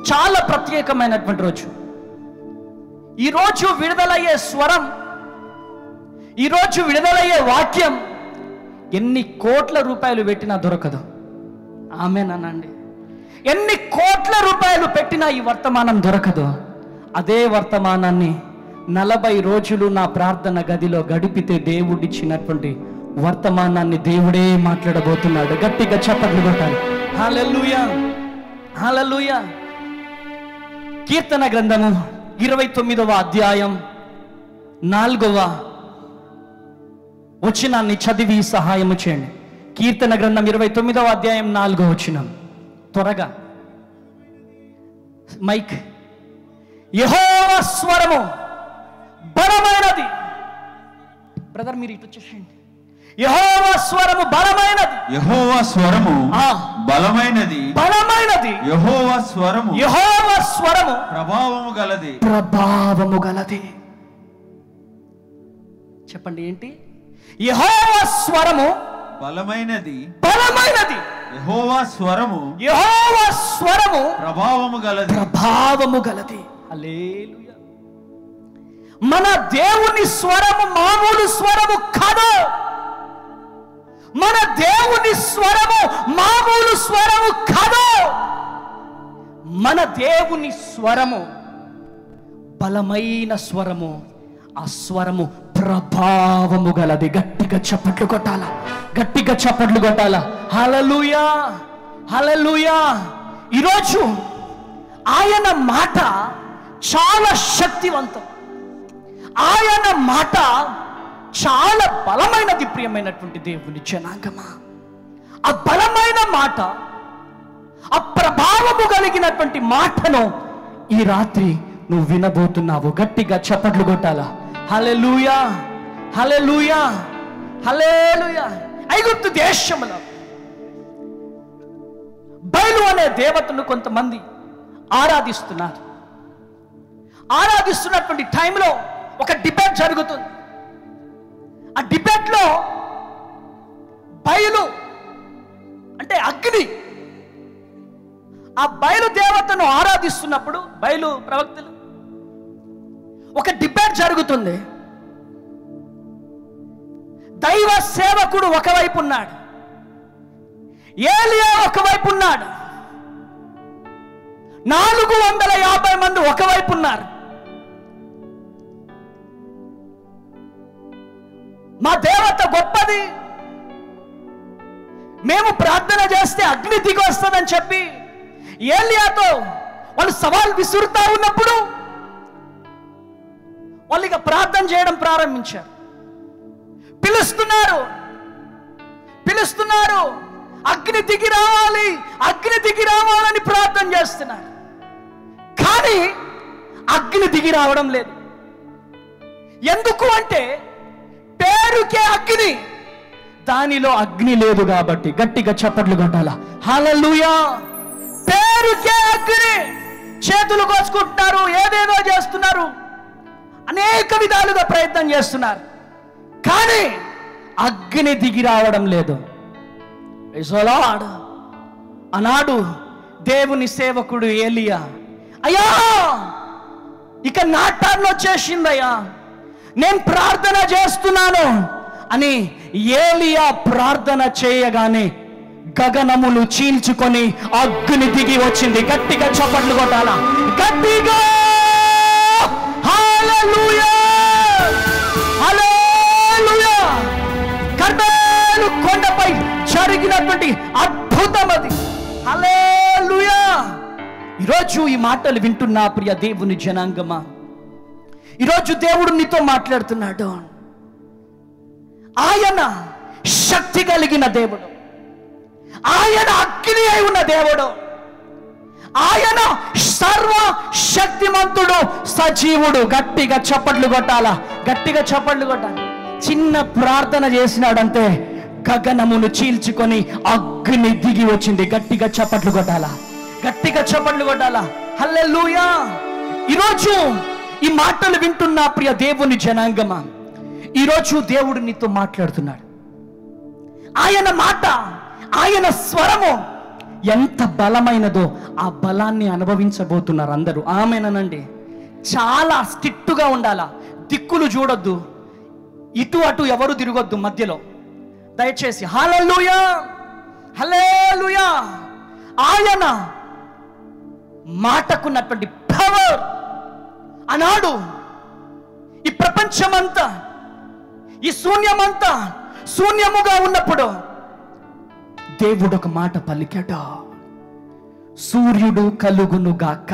చాలా ప్రత్యేకమైనటువంటి రోజు. ఈరోజు విడుదలయ్యే స్వరం, ఈరోజు విడుదలయ్యే వాక్యం ఎన్ని కోట్ల రూపాయలు పెట్టినా దొరకదు. ఆమేనండి. ఎన్ని కోట్ల రూపాయలు పెట్టినా ఈ వర్తమానం దొరకదు. అదే వర్తమానాన్ని 40 రోజులు నా ప్రార్థన గదిలో గడిపితే దేవుడిచ్చినటువంటి వర్తమానాన్ని దేవుడే మాట్లాడబోతున్నాడు. గట్టిగా చప్పట్లు కొట్టాలి. హల్లెలూయా, హల్లెలూయా. కీర్తన గ్రంథము 29వ అధ్యాయం 4వ వచనాన్ని చదివి సహాయము చేయండి. కీర్తన గ్రంథం 29వ అధ్యాయం 4వ వచనం. త్వరగా మైక్. యెహోవా స్వరము బలమైనది. బ్రదర్ మీరు ఇటు వచ్చేసేయండి. యెహోవా స్వరము బలమైనది. యెహోవా స్వరము బలమైనది. బలమైనది. యెహోవా స్వరము, యెహోవా స్వరము ప్రభావము గలది. ప్రభావము గలది. చెప్పండి ఏంటి? యెహోవా స్వరము బలమైనది. బలమైనది. యెహోవా స్వరము, యెహోవా స్వరము ప్రభావము గలది. ప్రభావము గలది. హల్లెలూయా. మన దేవుని స్వరము మామూలు స్వరము కాదు. మన దేవుని స్వరము మామూలు స్వరము కాదు. మన దేవుని స్వరము బలమైన స్వరము. ఆ స్వరము ప్రభావము గలది. గట్టిగా చప్పట్లు కొట్టాల, గట్టిగా చప్పట్లు కొట్టాల. హల్లెలూయా, హల్లెలూయా. ఈరోజు ఆయన మాట చాలా శక్తివంతం. ఆయన మాట చాలా బలమైనది. ప్రియమైనటువంటి దేవుని జనాంగమా, ఆ బలమైన మాట, ఆ ప్రభావము కలిగినటువంటి మాటను ఈ రాత్రి నువ్వు వినబోతున్నావు. గట్టిగా చప్పట్లు కొట్టాలా. హల్లెలూయా, హల్లెలూయా, హల్లెలూయా. ఐగుప్తు దేశంలో బయలు అనే దేవతను కొంతమంది ఆరాధిస్తున్నారు. ఆరాధిస్తున్నటువంటి టైంలో ఒక డిబేట్ జరుగుతుంది. ఆ డిబేట్లో బయలు అంటే అగ్ని, ఆ బయలు దేవతను ఆరాధిస్తున్నప్పుడు బయలు ప్రవక్తలు ఒక డిబేట్ జరుగుతుంది. దైవ సేవకుడు ఒకవైపు ఉన్నాడు, ఏలియా ఒకవైపు ఉన్నాడు, 450 మంది ఒకవైపు ఉన్నారు. మా దేవత గొప్పది, మేము ప్రార్థన చేస్తే అగ్ని దిగి వస్తుందని చెప్పి ఏలియాతో వాళ్ళు సవాల్ విసురుతా ఉన్నప్పుడు వాళ్ళు ఇక ప్రార్థన చేయడం ప్రారంభించారు. పిలుస్తున్నారు, అగ్ని దిగి రావాలి, అగ్ని దిగి రావాలని ప్రార్థన చేస్తున్నారు. కానీ అగ్ని దిగి రావడం లేదు. ఎందుకు అంటే పేరుకే అగ్ని, దానిలో అగ్ని లేదు కాబట్టి. గట్టిగా చప్పట్లు కొట్టాలా. హల్లెలూయా. పేరుకే అగ్ని. చేతులు కోసుకుంటున్నారు, ఏదేదో చేస్తున్నారు, అనేక విధాలుగా ప్రయత్నం చేస్తున్నారు, కానీ అగ్ని దిగి రావడం లేదు. అన్నాడు దేవుని సేవకుడు ఏలియా, అయ్యా ఇక నా టర్న్ వచ్చేసిందయ్యా, నేను ప్రార్థన చేస్తున్నాను అని ఏలియా ప్రార్థన చేయగానే గగనములు చీల్చుకొని అగ్ని దిగి వచ్చింది. గట్టిగా చప్పట్లు కొట్టాలా, గట్టిగా. హల్లెలూయా, హల్లెలూయా. కర్మేలు కొండపై జరిగినటువంటి అద్భుతం అది. హల్లెలూయా. ఈరోజు ఈ మాటలు వింటున్నా ప్రియ దేవుని జనాంగమా, ఈరోజు దేవుడు నీతో మాట్లాడుతున్నాడు. ఆయన శక్తి కలిగిన దేవుడు, ఆయన అగ్ని అయి ఉన్న దేవుడు, ఆయన సర్వ శక్తిమంతుడు, సజీవుడు. గట్టిగా చప్పట్లు కొట్టాలా, గట్టిగా చప్పట్లు కొట్టాలి. చిన్న ప్రార్థన చేసినాడంటే గగనమును చీల్చుకొని అగ్ని దిగి వచ్చింది. గట్టిగా చప్పట్లు కొట్టాలా, గట్టిగా చప్పట్లు కొట్టాలా. హల్లెలూయా. ఈరోజు ఈ మాటలు వింటున్నా ప్రియ దేవుని జనాంగమా, ఈరోజు దేవుడు నీతో మాట్లాడుతున్నాడు. ఆయన మాట, ఆయన స్వరము ఎంత బలమైనదో ఆ బలాన్ని అనుభవించబోతున్నారు అందరూ. ఆమేనండి. చాలా స్ట్రిక్ట్గా ఉండాలా, దిక్కులు చూడొద్దు, ఇటు అటు ఎవరు తిరగొద్దు మధ్యలో దయచేసి. హల్లెలూయా, హల్లెలూయా. ఆయన మాటకున్నటువంటి పవర్ అన్నాడు. ఈ ప్రపంచమంతా, ఈ శూన్యమంతా శూన్యముగా ఉన్నప్పుడు దేవుడు ఒక మాట పలికాడు, సూర్యుడు కలుగును గాక.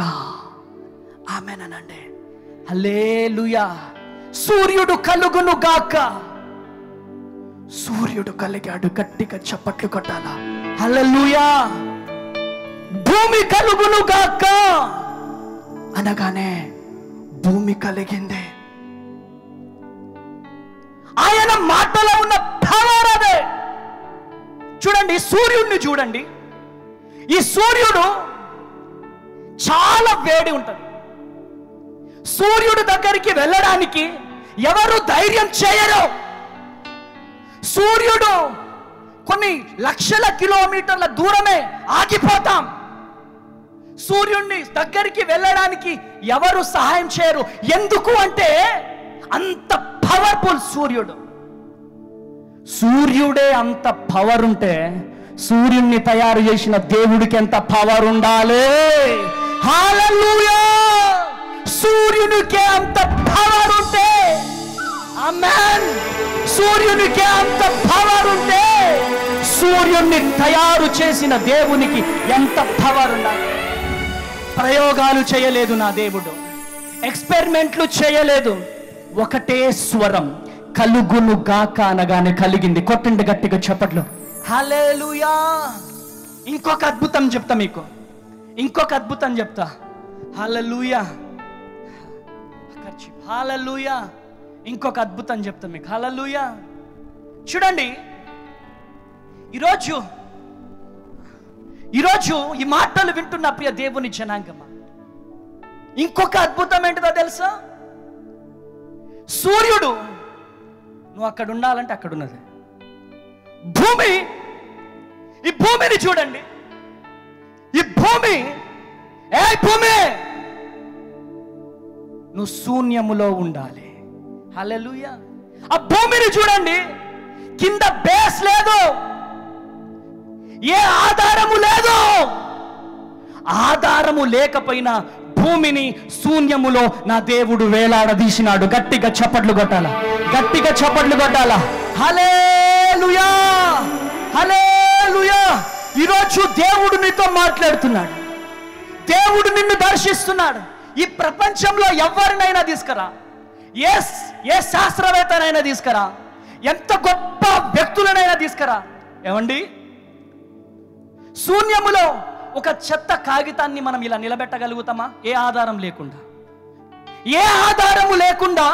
ఆమేనండి. హల్లెలూయా. సూర్యుడు కలుగును గాక. సూర్యుడు కలిగాడు. గట్టిగా చప్పట్లు కొట్టాలా. హల్లెలూయా. భూమి కలుగును గాక అనగానే భూమి కలిగింది. ఆయన మాటలో ఉన్న పవర్ అదే. చూడండి, సూర్యుడిని చూడండి. ఈ సూర్యుడు చాలా వేడి ఉంటుంది. సూర్యుడు దగ్గరికి వెళ్ళడానికి ఎవరు ధైర్యం చేయరు. సూర్యుడు కొన్ని లక్షల కిలోమీటర్ల దూరమే ఆగిపోతాం. సూర్యుడిని దగ్గరికి వెళ్ళడానికి ఎవరు సహాయం చేయరు. ఎందుకు అంటే అంత పవర్ఫుల్ సూర్యుడు. సూర్యుడే అంత పవర్ ఉంటే సూర్యుడిని తయారు చేసిన దేవుడికి ఎంత పవర్ ఉండాలి. హల్లెలూయా. సూర్యునికి అంత పవర్ ఉంటే, ఆమేన్, సూర్యునికి అంత పవర్ ఉంటే సూర్యుడిని తయారు చేసిన దేవునికి ఎంత పవర్ ఉండాలి. ప్రయోగాలు చేయలేదు నా దేవుడు, ఎక్స్పెరిమెంట్లు చేయలేదు. ఒకటే స్వరం, కలుగును గాక అనగానే కలిగింది. కొట్టండి గట్టిగా చప్పట్లు. హల్లెలూయా. ఇంకొక అద్భుతం చెప్తా మీకు, ఇంకొక అద్భుతం చెప్తా. హల్లెలూయా. హల్లెలూయా. ఇంకొక అద్భుతం చెప్తా మీకు. హల్లెలూయా. చూడండి, ఈరోజు ఈ మాటలు వింటున్న ప్రియ దేవుని జనాంగమా, ఇంకొక అద్భుతం ఏంటిదో తెలుసా? సూర్యుడు నువ్వు అక్కడ ఉండాలంటే అక్కడ ఉన్నది. భూమి, ఈ భూమిని చూడండి. ఈ భూమి, ఏ భూమి, నువ్వు శూన్యములో ఉండాలి. హల్లెలూయా. ఆ భూమిని చూడండి, కింద బేస్ లేదు, ఏ ఆధారము లేదు. ఆధారము లేకపోయినా భూమిని శూన్యములో నా దేవుడు వేలాడదీసినాడు. గట్టిగా చప్పట్లు కొట్టాలా, గట్టిగా చప్పట్లు కొట్టాలా. హల్లెలూయా, హల్లెలూయా. ఈరోజు దేవుడు నీతో మాట్లాడుతున్నాడు. దేవుడు నిన్ను దర్శిస్తున్నాడు. ఈ ప్రపంచంలో ఎవరినైనా తీసుకురా, ఏ శాస్త్రవేత్తనైనా తీసుకురా, ఎంత గొప్ప వ్యక్తులనైనా తీసుకురా. ఏమండి, శూన్యములో ఒక చెత్త కాగితాన్ని మనం ఇలా నిలబెట్టగలుగుతామా? ఏ ఆధారం లేకుండా, ఏ ఆధారము లేకుండా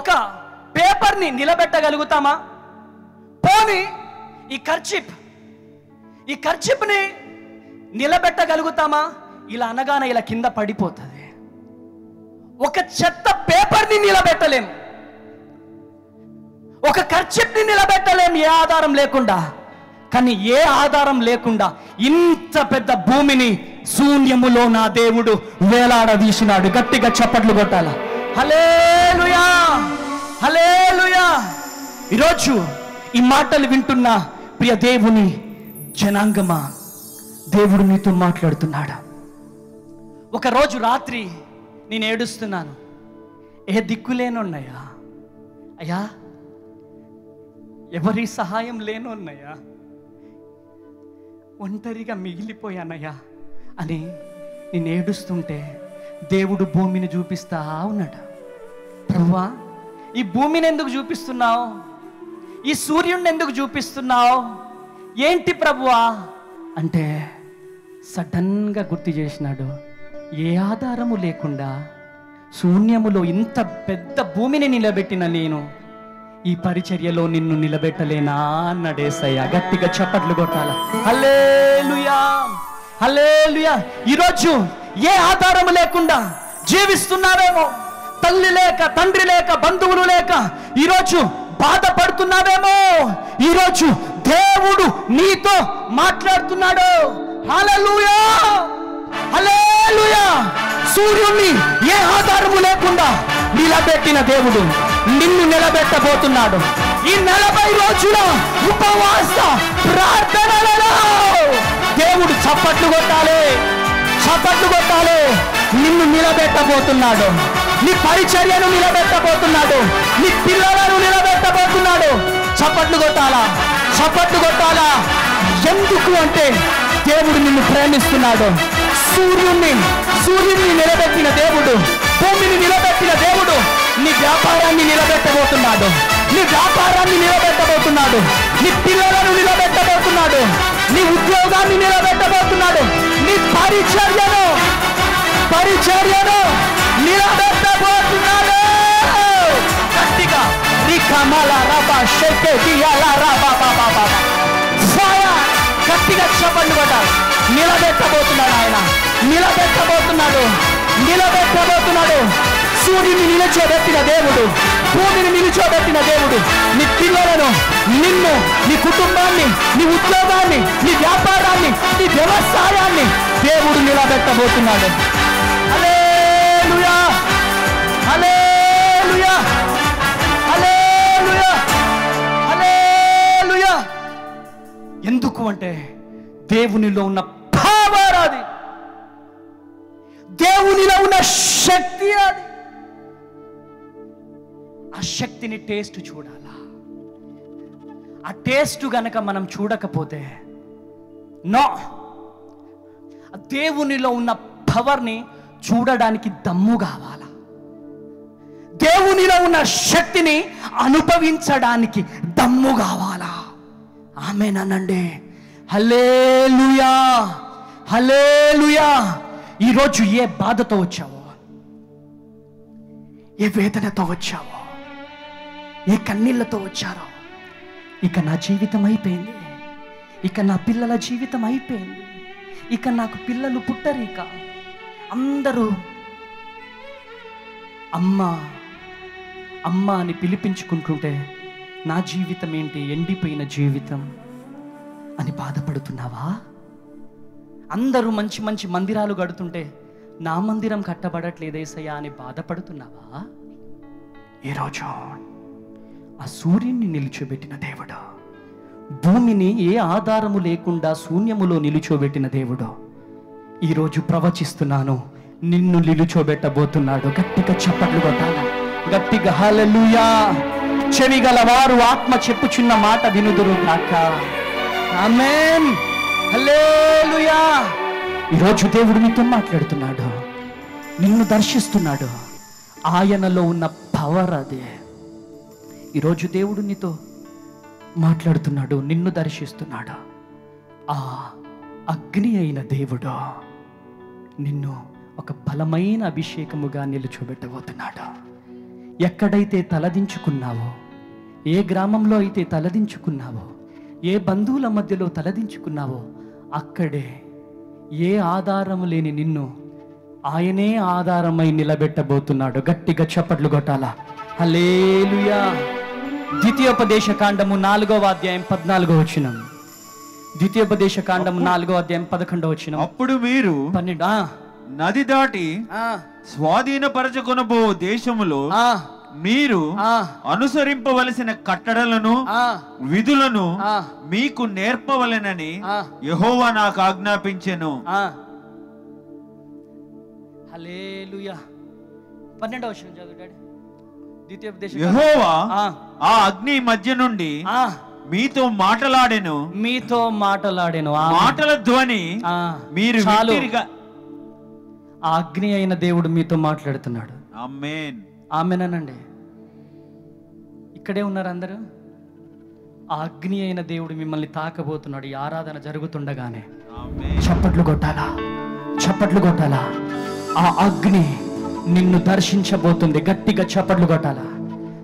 ఒక పేపర్ని నిలబెట్టగలుగుతామా? పోనీ ఈ కర్చిప్ని నిలబెట్టగలుగుతామా? ఇలా అనగానే ఇలా కింద పడిపోతుంది. ఒక చెత్త పేపర్ని నిలబెట్టలేము, ఒక కర్చిప్ని నిలబెట్టలేము ఏ ఆధారం లేకుండా. కానీ ఏ ఆధారం లేకుండా ఇంత పెద్ద భూమిని శూన్యములో నా దేవుడు వేలాడదీసినాడు. గట్టిగా చప్పట్లు కొట్టాల. హల్లెలూయా, హల్లెలూయా. ఈరోజు ఈ మాటలు వింటున్న ప్రియ దేవుని జనాంగమా, దేవుడు నీతో మాట్లాడుతున్నాడు. ఒకరోజు రాత్రి నేను ఏడుస్తున్నాను. ఏ దిక్కులేనున్నాయా అయ్యా, ఎవరి సహాయం లేనున్నాయా, ఒంటరిగా మిగిలిపోయానయ్యా అని నేను ఏడుస్తుంటే దేవుడు భూమిని చూపిస్తా ఉన్నాడు. ప్రభువా, ఈ భూమిని ఎందుకు చూపిస్తున్నావు? ఈ సూర్యుడిని ఎందుకు చూపిస్తున్నావు? ఏంటి ప్రభువా అంటే సడన్గా గుర్తు చేసినాడు. ఏ ఆధారము లేకుండా శూన్యములో ఇంత పెద్ద భూమిని నిలబెట్టిన నేను ఈ పరిచర్యలో నిన్ను నిలబెట్టలేనా అన్నాడు యేసయ్య. గట్టిగా చప్పట్లు కొట్టాల. హల్లెలూయా, హల్లెలూయా. ఈరోజు ఏ ఆధారము లేకుండా జీవిస్తున్నావేమో, తల్లి లేక, తండ్రి లేక, బంధువులు లేక ఈరోజు బాధపడుతున్నావేమో. ఈరోజు దేవుడు నీతో మాట్లాడుతున్నాడు. హల్లెలూయా, హల్లెలూయా. సూర్యుణ్ణి ఏ ఆధారము లేకుండా నిలబెట్టిన దేవుడు నిన్ను నిలబెట్టబోతున్నాడు. ఈ 40 రోజుల ఉపవాస ప్రార్థనలలో దేవుడు చప్పట్లు కొట్టాలి, చప్పట్లు కొట్టాలి. నిన్ను నిలబెట్టబోతున్నాడు, నీ పరిచర్యను నిలబెట్టబోతున్నాడు, నీ పిల్లలను నిలబెట్టబోతున్నాడు. చప్పట్లు కొట్టాలా, చప్పట్లు కొట్టాలా. ఎందుకు అంటే దేవుడు నిన్ను ప్రేమిస్తున్నాడు. సూర్యుడిని నిలబెట్టిన దేవుడు, భూమిని నిలబెట్టిన దేవుడు నీ వ్యాపారాన్ని నిలబెట్టబోతున్నాడు, నీ వ్యాపారాన్ని నిలబెట్టబోతున్నాడు, నీ పిల్లలను నిలబెట్టబోతున్నాడు, నీ ఉద్యోగాన్ని నిలబెట్టబోతున్నాడు, నీ పరిచర్యను నిలబెట్టబోతున్నాడు. గట్టిగా గట్టిగా చెప్పండి కొట్టాలి. నిలబెట్టబోతున్నాడు ఆయన, నిలబెట్టబోతున్నాడు, నిలబెట్టబోతున్నాడు. సూర్యుని నిలిచోబెట్టిన దేవుడు, భూమిని నిలిచోబెట్టిన దేవుడు నీ పిల్లలను, నిన్ను, నీ కుటుంబాన్ని, నీ ఉద్యోగాన్ని, నీ వ్యాపారాన్ని, నీ వ్యవసాయాన్ని దేవుడు నిలబెట్టబోతున్నాడు. హల్లెలూయా, హల్లెలూయా, హల్లెలూయా, హల్లెలూయా. ఎందుకు అంటే దేవునిలో ఉన్న పవర్ అది, దేవునిలో ఉన్న శక్తి అది. ఆ శక్తిని టేస్ట్ చూడాలా. ఆ టేస్ట్ గనక మనం చూడకపోతే నో. దేవునిలో ఉన్న పవర్ని చూడడానికి దమ్ము కావాలా. దేవునిలో ఉన్న శక్తిని అనుభవించడానికి దమ్ము కావాలా. ఆమేనండి. హల్లెలూయా, హల్లెలూయా. ఈరోజు ఏ బాధతో వచ్చావో, ఏ వేదనతో వచ్చావో, ఏ కన్నీళ్లతో వచ్చారో, ఇక నా జీవితం అయిపోయింది, ఇక నా పిల్లల జీవితం అయిపోయింది, ఇక నాకు పిల్లలు పుట్టరిక, అందరూ అమ్మా అమ్మ అని పిలిపించుకుంటుంటే నా జీవితం ఏంటి, ఎండిపోయిన జీవితం అని బాధపడుతున్నావా? అందరూ మంచి మంచి మందిరాలు కడుతుంటే నా మందిరం కట్టబడట్లేదేసయ్యా అని బాధపడుతున్నావా? ఈరోజు ఆ సూర్యుని నిలిచోబెట్టిన దేవుడు, భూమిని ఏ ఆధారము లేకుండా శూన్యములో నిలిచోబెట్టిన దేవుడు ఈరోజు ప్రవచిస్తున్నాను, నిన్ను నిలుచోబెట్టబోతున్నాడు. గట్టిగా చప్పట్లు కొట్టాలి, గట్టిగా హల్లెలూయా. చెవి గలవారు ఆత్మ చెప్పుచున్న మాట వినుదురు గాక. ఆమేన్, హల్లెలూయా. ఈరోజు దేవుడు నీతో మాట్లాడుతున్నాడు, నిన్ను దర్శిస్తున్నాడు. ఆయనలో ఉన్న పవర్ అదే. ఈరోజు దేవుడు నీతో మాట్లాడుతున్నాడు, నిన్ను దర్శిస్తున్నాడు. ఆ అగ్ని అయిన దేవుడు నిన్ను ఒక బలమైన అభిషేకముగా నిలుచోబెట్టబోతున్నాడు. ఎక్కడైతే తలదించుకున్నావో, ఏ గ్రామంలో అయితే తలదించుకున్నావో, ఏ బంధువుల మధ్యలో తలదించుకున్నావో, అక్కడే ఏ ఆధారము లేని నిన్ను ఆయనే ఆధారమై నిలబెట్టబోతున్నాడు. గట్టిగా చప్పట్లు కొట్టాలా, హల్లెలూయా. ద్వితీయోపదేశ కాండము 4వ అధ్యాయం 14వ వచనం. ద్వితీయోపదేశ కాండము 4వ అధ్యాయం 11వ వచనం. అప్పుడు మీరు 12 నది దాటి స్వాధీనపరచుకొనబో దేశములో మీరు అనుసరింపవలసిన కట్టడలను విధులను మీకు నేర్పవలెనని యెహోవా నాకు ఆజ్ఞాపించెను. హల్లెలూయా. 12వ వచనం చదువుతాడు. యెహోవా ఆ అగ్ని మధ్య నుండి మీతో మాటలాడెను, మీతో మాటలాడెను. మాటల ధ్వని మీరు వింటిరిగా. ఆ అగ్ని అయిన దేవుడు మీతో మాట్లాడుతున్నాడు. ఆమేన్, ఆమేనండి. ఇక్కడే ఉన్నారు అందరూ. ఆ అగ్ని అయిన దేవుడు మిమ్మల్ని తాకబోతున్నాడు. ఈ ఆరాధన జరుగుతుండగానే చప్పట్లు కొట్టాలా, చప్పట్లు కొట్టాలా. ఆ అగ్ని నిన్ను దర్శించబోతుంది. గట్టిగా చప్పట్లు కొట్టాలా.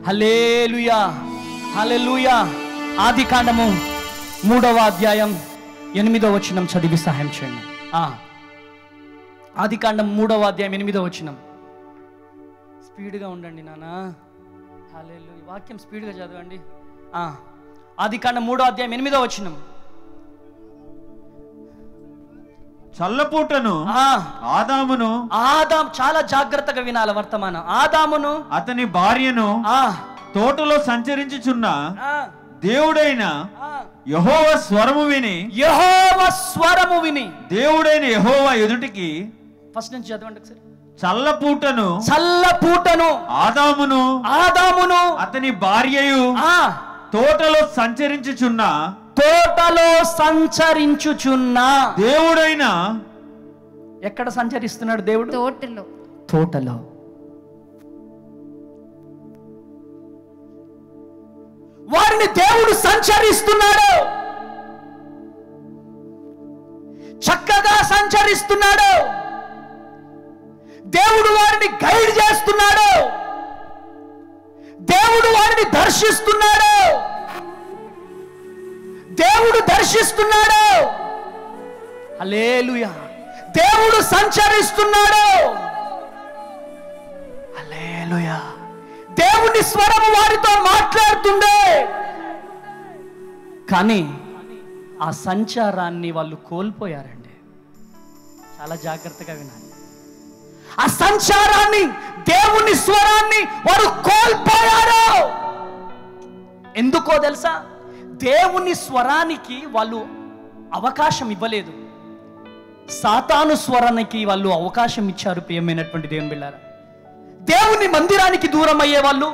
హల్లెలూయా, హల్లెలూయా. ఆది కాండము 3వ అధ్యాయం 8వ వచనం చదివి సహాయం చేయండి. ఆది కాండం 3వ అధ్యాయం 8వ వచనం. స్పీడ్గా ఉండండి నాన్న. హల్లెలూయా. వాక్యం స్పీడ్గా చదవండి. ఆది కాండం 3వ అధ్యాయం 8వ వచనం. చల్లపూటను ఆదామును, ఆదాం చాలా జాగ్రత్తగా వినాలి వర్తమానం, ఆదామును అతని భార్యను తోటలో సంచరించుచున్న దేవుడైన యెహోవా స్వరము విని దేవుడైన యెహోవా ఎదుటికి, ఫస్ట్ నుంచి చదవండి ఒకసారి, చల్లపూటను ఆదామును అతని భార్యయు తోటలో సంచరించుచున్న దేవుడైన, ఎక్కడ సంచరిస్తున్నాడు దేవుడు? తోటలో. వారిని దేవుడు సంచరిస్తున్నాడు, చక్కగా సంచరిస్తున్నాడు. దేవుడు వారిని గైడ్ చేస్తున్నాడు, దేవుడు వారిని దర్శిస్తున్నాడు, దేవుడు దర్శిస్తున్నాడు. హల్లెలూయా. దేవుడు సంచరిస్తున్నాడు. హల్లెలూయా. దేవుని స్వరము వారితో మాట్లాడుతుండే, కానీ ఆ సంచారాన్ని వాళ్ళు కోల్పోయారండి. చాలా జాగ్రత్తగా వినాలి. ఆ సంచారాన్ని, దేవుని స్వరాన్ని వారు కోల్పోయారు. ఎందుకో తెలుసా? దేవుని స్వరానికి వాళ్ళు అవకాశం ఇవ్వలేదు, సాతాను స్వరానికి వాళ్ళు అవకాశం ఇచ్చారు. ప్రియమైనటువంటి దేవుని బిడ్డలారా, దేవుని మందిరానికి దూరం అయ్యే వాళ్ళు,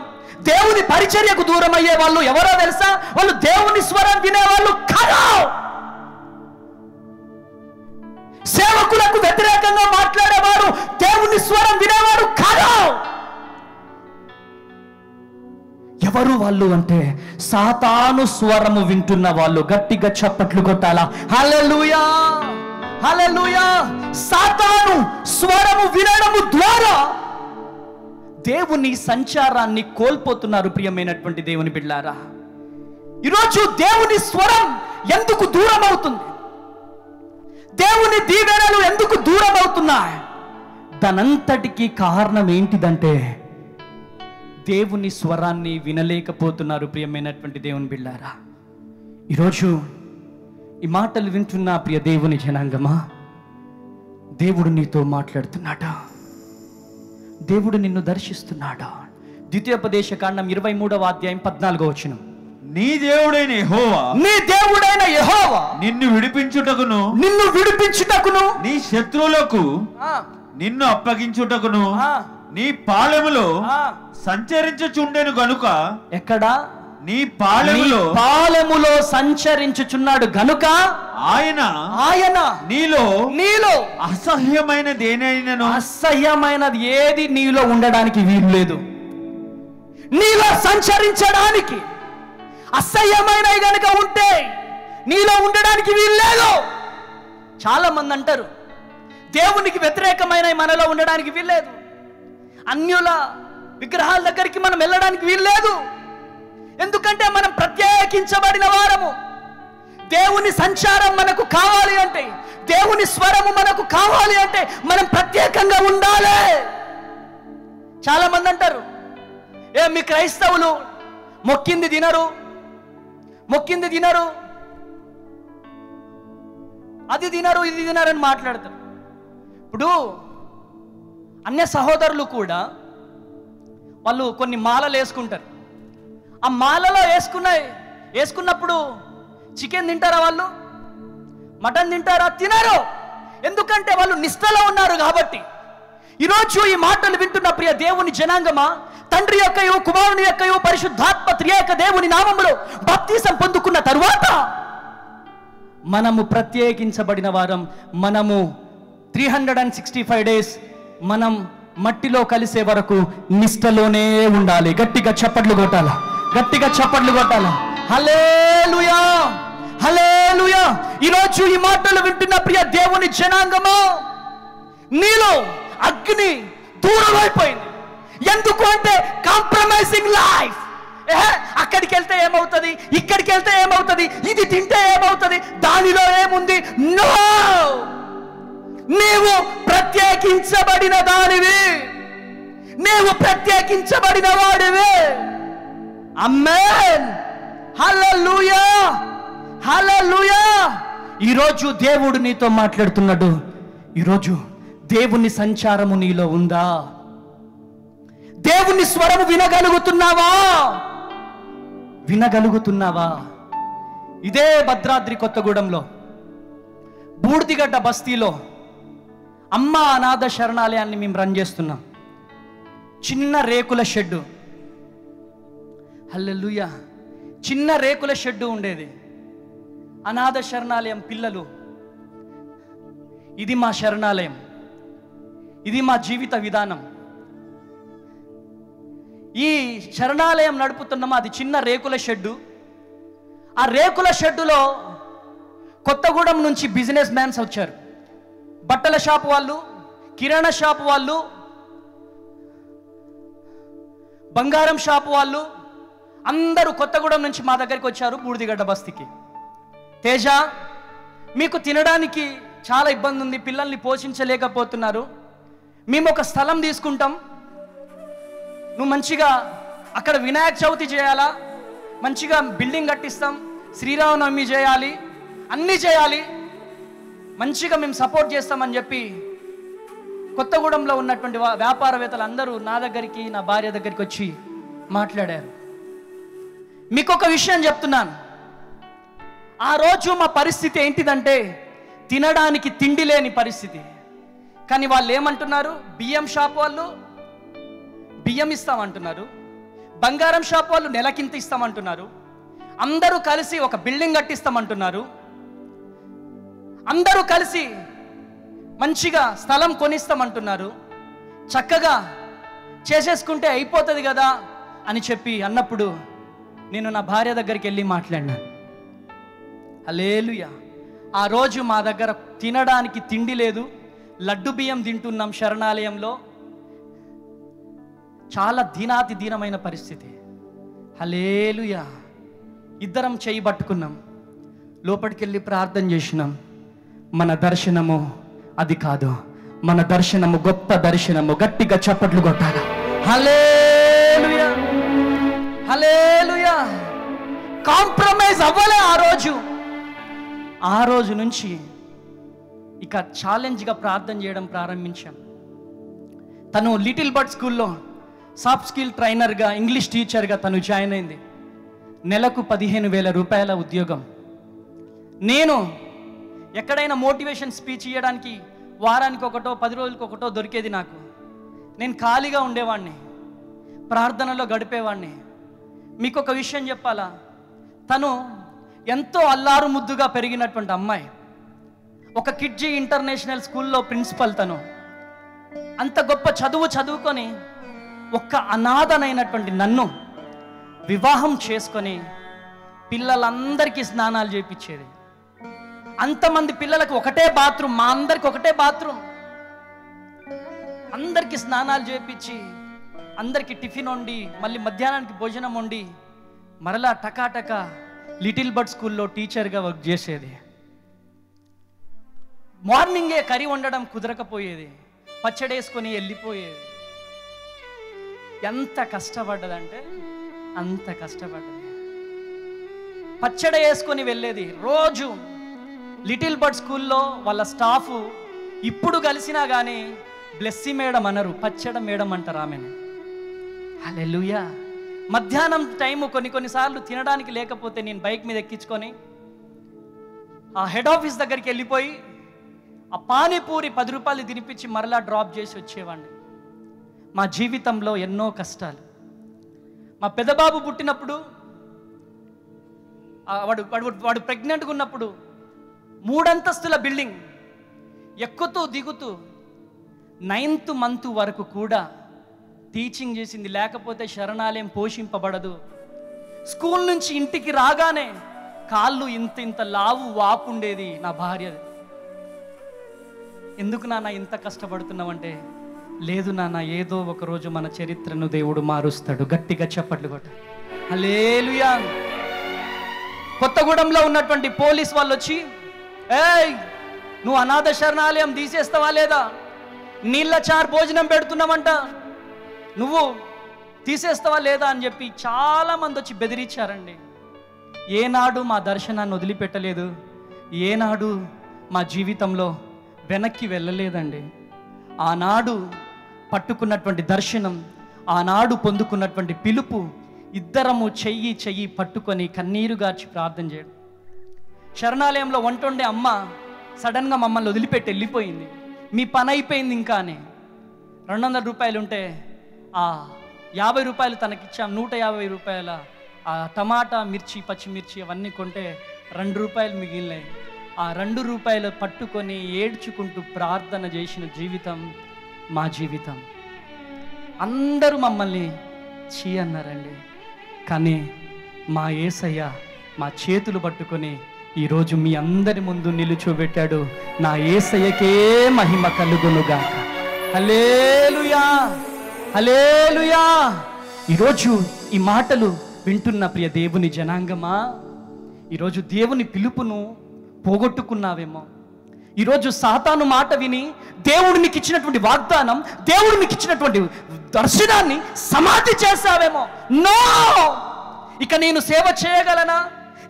దేవుని పరిచర్యకు దూరం అయ్యే వాళ్ళు ఎవరో తెలుసా? వాళ్ళు దేవుని స్వరం వినేవాళ్ళు కాదు. సేవకులకు వ్యతిరేకంగా మాట్లాడేవారు దేవుని స్వరం వినేవారు కాదు. ఎవరు వాళ్ళు అంటే సాతాను స్వరము వింటున్న వాళ్ళు. గట్టిగా చప్పట్లు కొట్టాలా? హల్లెలూయా, హల్లెలూయా. సాతాను స్వరము వినడము ద్వారా దేవుని సంచారాన్ని కోల్పోతున్నారు. ప్రియమైనటువంటి దేవుని బిడ్డలారా, ఈరోజు దేవుని స్వరం ఎందుకు దూరం అవుతుంది? దేవుని దీవెనలు ఎందుకు దూరం అవుతున్నాయి? దానంతటికీ కారణం ఏంటిదంటే దేవుని స్వరాన్ని వినలేకపోతున్నారు. ప్రియమైనటువంటి దేవుని బిడ్డలారా, ఈరోజు ఈ మాటలు వింటున్న ప్రియ దేవుని జనాంగమా, దేవుడు నీతో మాట్లాడుతున్నాడు, దేవుడు నిన్ను దర్శిస్తున్నాడు. ద్వితీయోపదేశకాండం 23వ అధ్యాయం 14వ వచనం, నీ దేవుడైన యెహోవా నిన్ను విడిపించుటకును నీ శత్రువులకు నిన్ను అప్పగించుటకును నీ పాలెములో సంచరించుచుండెను గనుక. ఎక్కడ? నీ పాలెములో సంచరించుచున్నాడు గనుక ఆయన నీలో అసహ్యమైనది ఏది నీలో ఉండడానికి వీలు లేదు. నీలో సంచరించడానికి అసహ్యమైనవి గనుక ఉంటే నీలో ఉండడానికి వీలు లేదు. చాలా మంది అంటారు దేవునికి వ్యతిరేకమైన మనలో ఉండడానికి వీల్లేదు, అన్యుల విగ్రహాల దగ్గరికి మనం వెళ్ళడానికి వీల్లేదు. ఎందుకంటే మనం ప్రత్యేకించబడిన వారము. దేవుని సంచారం మనకు కావాలి అంటే, దేవుని స్వరము మనకు కావాలి అంటే మనం ప్రత్యేకంగా ఉండాలి. చాలా మంది అంటారు, మీ క్రైస్తవులు మొక్కింది తినరు, అది తినరు, ఇది తినరు అని మాట్లాడతారు. ఇప్పుడు అన్య సహోదరులు కూడా వాళ్ళు కొన్ని మాలలు వేసుకుంటారు. ఆ మాలలో వేసుకున్నప్పుడు చికెన్ తింటారా? వాళ్ళు మటన్ తింటారా? తినరు. ఎందుకంటే వాళ్ళు నిష్ఠలో ఉన్నారు కాబట్టి. ఈరోజు ఈ మాటలు వింటున్న ప్రియ దేవుని జనాంగమా, తండ్రి యొక్కయు కుమారుని యొక్కయు పరిశుద్ధాత్మ త్రియేక దేవుని నామములో బాప్తిసం పొందుకున్న తరువాత మనము ప్రత్యేకించబడిన వారం. మనము 365 డేస్ మనం మట్టిలో కలిసే వరకు నిష్ఠలోనే ఉండాలి. గట్టిగా చప్పట్లు కొట్టాలా? హల్లెలూయా, హల్లెలూయా. ఈరోజు ఈ మాటలు వింటున్న ప్రియ దేవుని జనాంగమా, నీలో అగ్ని దూరం అయిపోయింది. ఎందుకు అంటే కాంప్రమైజింగ్ లైఫ్. అక్కడికి వెళ్తే ఏమవుతుంది, ఇక్కడికి వెళ్తే ఏమవుతుంది, ఇది తింటే ఏమవుతుంది, దానిలో ఏముంది? నో, నీవు ప్రత్యేకించబడిన దానివి, నీవు ప్రత్యేకించబడిన వాడివి. ఆమేన్, హల్లెలూయా, హల్లెలూయా. ఈరోజు దేవుడు నీతో మాట్లాడుతున్నాడు. ఈరోజు దేవుని సంచారము నీలో ఉందా? దేవుని స్వరము వినగలుగుతున్నావా? వినగలుగుతున్నావా? ఇదే భద్రాద్రి కొత్తగూడెంలో బూడిదిగడ్డ బస్తీలో అమ్మ అనాథ శరణాలయాన్ని మేము రన్ చేస్తున్నాం. చిన్న రేకుల షెడ్డు, హల్లెలూయా, చిన్న రేకుల షెడ్డు ఉండేది. అనాథ శరణాలయం పిల్లలు, ఇది మా శరణాలయం, ఇది మా జీవిత విధానం. ఈ శరణాలయం నడుపుతున్నామా, అది చిన్న రేకుల షెడ్డు. ఆ రేకుల షెడ్డులో కొత్తగూడెం నుంచి బిజినెస్ మ్యాన్స్ వచ్చారు. బట్టల షాపు వాళ్ళు, కిరాణా షాపు వాళ్ళు, బంగారం షాపు వాళ్ళు అందరూ కొత్తగూడెం నుంచి మా దగ్గరికి వచ్చారు బూడిదిగడ్డ బస్తీకి. తేజ, మీకు తినడానికి చాలా ఇబ్బంది ఉంది, పిల్లల్ని పోషించలేకపోతున్నారు, మేము ఒక స్థలం తీసుకుంటాం, నువ్వు మంచిగా అక్కడ వినాయక చవితి చేయాలా, మంచిగా బిల్డింగ్ కట్టిస్తాం, శ్రీరామనవమి చేయాలి, అన్నీ చేయాలి, మంచిగా మేము సపోర్ట్ చేస్తామని చెప్పి కొత్తగూడెంలో ఉన్నటువంటి వ్యాపారవేత్తలు అందరూ నా దగ్గరికి, నా భార్య దగ్గరికి వచ్చి మాట్లాడారు. మీకు ఒక విషయం చెప్తున్నాను, ఆ రోజు మా పరిస్థితి ఏంటిదంటే తినడానికి తిండి లేని పరిస్థితి. కానీ వాళ్ళు ఏమంటున్నారు, బియ్యం షాప్ వాళ్ళు బియ్యం ఇస్తామంటున్నారు, బంగారం షాప్ వాళ్ళు నెలకింత ఇస్తామంటున్నారు, అందరూ కలిసి ఒక బిల్డింగ్ కట్టిస్తామంటున్నారు, అందరూ కలిసి మంచిగా స్థలం కొనిస్తామంటున్నారు, చక్కగా చేసేసుకుంటే అయిపోతుంది కదా అని చెప్పి అన్నప్పుడు నేను నా భార్య దగ్గరికి వెళ్ళి మాట్లాడినాను. హల్లెలూయా. ఆ రోజు మా దగ్గర తినడానికి తిండి లేదు, లడ్డు బియ్యం తింటున్నాం శరణాలయంలో, చాలా దీనాతి దీనమైన పరిస్థితి. హల్లెలూయా. ఇద్దరం చేయి పట్టుకున్నాం, లోపలికి వెళ్ళి ప్రార్థన చేసినాం. మన దర్శనము అది కాదు, మన దర్శనము గొప్ప దర్శనము. గట్టిగా చప్పట్లు కొట్టాలి. హల్లెలూయా, హల్లెలూయా. కాంప్రమైజ్ అవ్వలే ఆ రోజు. ఆ రోజు నుంచి ఇక ఛాలెంజ్గా ప్రార్థన చేయడం ప్రారంభించాం. తను లిటిల్ బర్డ్ స్కూల్లో సాఫ్ట్ స్కిల్ ట్రైనర్గా, ఇంగ్లీష్ టీచర్గా తను జాయిన్ అయింది. నెలకు 15,000 రూపాయల ఉద్యోగం. నేను ఎక్కడైనా మోటివేషన్ స్పీచ్ ఇవ్వడానికి వారానికి ఒకటో 10 రోజులకు ఒకటో దొరికేది నాకు. నేను ఖాళీగా ఉండేవాడిని, ప్రార్థనలో గడిపేవాడిని. మీకు ఒక విషయం చెప్పాలా, తను ఎంతో అల్లారు ముద్దుగా పెరిగినటువంటి అమ్మాయి, ఒక కిడ్జీ ఇంటర్నేషనల్ స్కూల్లో ప్రిన్సిపల్. తను అంత గొప్ప చదువుకొని ఒక్క అనాథనైనటువంటి నన్ను వివాహం చేసుకొని పిల్లలందరికీ స్నానాలు చేయించేది. అంతమంది పిల్లలకు ఒకటే బాత్రూమ్, మా అందరికి ఒకటే బాత్రూమ్, అందరికీ స్నానాలు చేయించి అందరికీ టిఫిన్ వండి మళ్ళీ మధ్యాహ్నానికి భోజనం వండి మరలా టకాటక లిటిల్ బర్డ్ స్కూల్లో టీచర్గా వర్క్ చేసేది. మార్నింగే కర్రీ వండడం కుదరకపోయేది, పచ్చడి వేసుకొని వెళ్ళిపోయేది. ఎంత కష్టపడ్డదంటే అంత కష్టపడ్డది. పచ్చడి వేసుకొని వెళ్ళేది రోజు. లిటిల్ బర్డ్ స్కూల్లో వాళ్ళ స్టాఫ్ ఇప్పుడు కలిసినా కానీ బ్లెస్సీ మేడం అనరు, పచ్చడి మేడం అంటారు ఆమెను. హల్లెలూయా. మధ్యాహ్నం టైము కొన్నిసార్లు తినడానికి లేకపోతే నేను బైక్ మీద ఎక్కించుకొని ఆ హెడ్ ఆఫీస్ దగ్గరికి వెళ్ళిపోయి ఆ పానీపూరి 10 రూపాయలు తినిపించి మరలా డ్రాప్ చేసి వచ్చేవాడిని. మా జీవితంలో ఎన్నో కష్టాలు. మా పెద్దబాబు పుట్టినప్పుడు వాడు ప్రెగ్నెంట్గా ఉన్నప్పుడు 3 అంతస్తుల బిల్డింగ్ ఎక్కుతూ దిగుతూ 9th మంత్ వరకు కూడా టీచింగ్ చేసింది. లేకపోతే శరణాలయం పోషింపబడదు. స్కూల్ నుంచి ఇంటికి రాగానే కాళ్ళు ఇంత లావు వాపుండేది నా భార్యది. ఎందుకు నాన్న ఇంత కష్టపడుతున్నావంటే, లేదు నాన్న, ఏదో ఒకరోజు మన చరిత్రను దేవుడు మారుస్తాడు. గట్టిగా చప్పట్లు కొట్ట. హల్లెలూయా. కొత్తగూడెంలో ఉన్నటువంటి పోలీస్ వాళ్ళు వచ్చి, ఏయ్ నువ్వు అనాథ శరణాలయం తీసేస్తావా లేదా, నీళ్ళ చారు భోజనం పెడుతున్నామంట, నువ్వు తీసేస్తావా లేదా అని చెప్పి చాలామంది వచ్చి బెదిరించారండి. ఏనాడు మా దర్శనాన్ని వదిలిపెట్టలేదు. ఏనాడు మా జీవితంలో వెనక్కి వెళ్ళలేదండి. ఆనాడు పట్టుకున్నటువంటి దర్శనం, ఆనాడు పొందుకున్నటువంటి పిలుపు, ఇద్దరము చెయ్యి పట్టుకొని కన్నీరు గార్చి ప్రార్థన చేయడం. శరణాలయంలో వంటొండే అమ్మ సడన్గా మమ్మల్ని వదిలిపెట్టి వెళ్ళిపోయింది. మీ పని అయిపోయింది ఇంకా అని. 200 రూపాయలు ఉంటే ఆ 50 రూపాయలు తనకిచ్చాం. 150 రూపాయల ఆ టమాటా, మిర్చి, పచ్చిమిర్చి అవన్నీ కొంటే 2 రూపాయలు మిగిలినాయి. ఆ 2 రూపాయలు పట్టుకొని ఏడ్చుకుంటూ ప్రార్థన చేసిన జీవితం మా జీవితం. అందరూ మమ్మల్ని చీ అన్నారండి. కానీ మా యేసయ్య మా చేతులు పట్టుకొని ఈరోజు మీ అందరి ముందు నిలుచోబెట్టాడు. నా యేసయ్యకే మహిమ కలుగునుగాక. హల్లెలూయా, హల్లెలూయా. ఈరోజు ఈ మాటలు వింటున్న ప్రియ దేవుని జనాంగమా, ఈరోజు దేవుని పిలుపును పోగొట్టుకున్నావేమో. ఈరోజు సాతాను మాట విని దేవుడు మీకు ఇచ్చినటువంటి వాగ్దానం, దేవుడు మీకు ఇచ్చినటువంటి దర్శనాన్ని సమాధి చేశావేమో. నో, ఇక నేను సేవ చేయగలనా,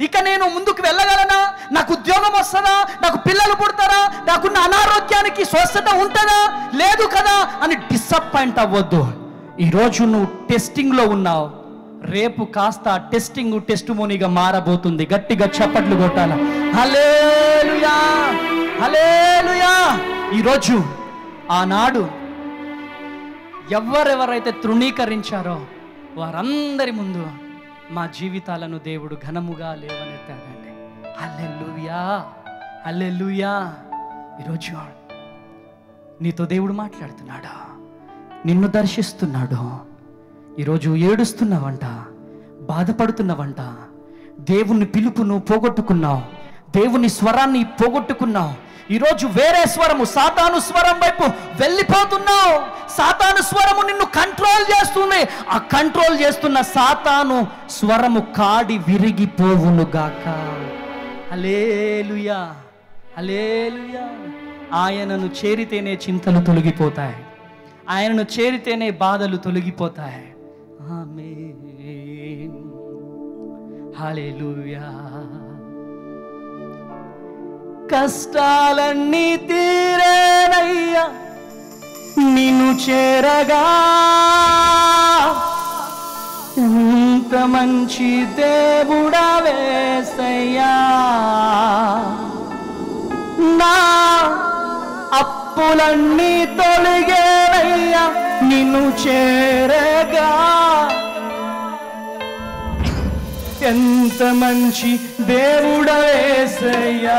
ఇక నేను ముందుకు వెళ్ళగలనా, నాకు ఉద్యోగం వస్తుందా, నాకు పిల్లలు పుడతారా, నాకున్న అనారోగ్యానికి స్వస్థత ఉంటుందా, లేదు కదా అని డిసప్పాయింట్ అవ్వద్దు. ఈరోజు నువ్వు టెస్టింగ్లో ఉన్నావు, రేపు కాస్త టెస్టిమోనీగా మారబోతుంది. గట్టిగా చప్పట్లు కొట్టాల. హల్లెలూయా, హల్లెలూయా. ఈరోజు ఆనాడు ఎవరెవరైతే తృణీకరించారో వారందరి ముందు మా జీవితాలను దేవుడు ఘనముగా లేవనెత్తాడండి. హల్లెలూయా, హల్లెలూయా. ఈరోజు నీతో దేవుడు మాట్లాడుతున్నాడు, నిన్ను దర్శిస్తున్నాడు. ఈరోజు ఏడుస్తున్నావంట, బాధపడుతున్నావంట, దేవుని పిలుపును పోగొట్టుకున్నావు, దేవుని స్వరాన్ని పోగొట్టుకున్నావు. ఈరోజు వేరే స్వరము, సాతాను స్వరం వైపు వెళ్ళిపోతున్నావు. సాతాను స్వరము నిన్ను కంట్రోల్ చేస్తుంది. ఆ కంట్రోల్ చేస్తున్న సాతాను స్వరము కాడి విరిగిపోవునుగాక. హల్లెలూయా, హల్లెలూయా. ఆయనను చేరితేనే చింతలు తొలగిపోతాయి, ఆయనను చేరితేనే బాధలు తొలగిపోతాయి. ఆమేన్, హల్లెలూయా. కష్టాలన్నీ తీరేనయ్యా నిన్ను చేరగా, ఎంత మంచి దేవుడా యేసయ్యా. నా అప్పులన్నీ తొలగేనయ్యా నిన్ను చేరగా, ఎంత మంచి దేవుడా యేసయ్యా,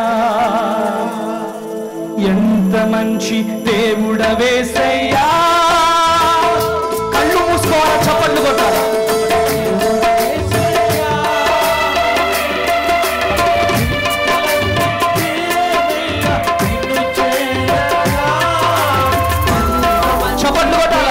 ఎంత మంచి దేవుడా యేసయ్యా. కళ్ళు మూసుకోవాలా, చప్పట్లు కొట్టాలా. చప్పట్లు కొట్టాలా.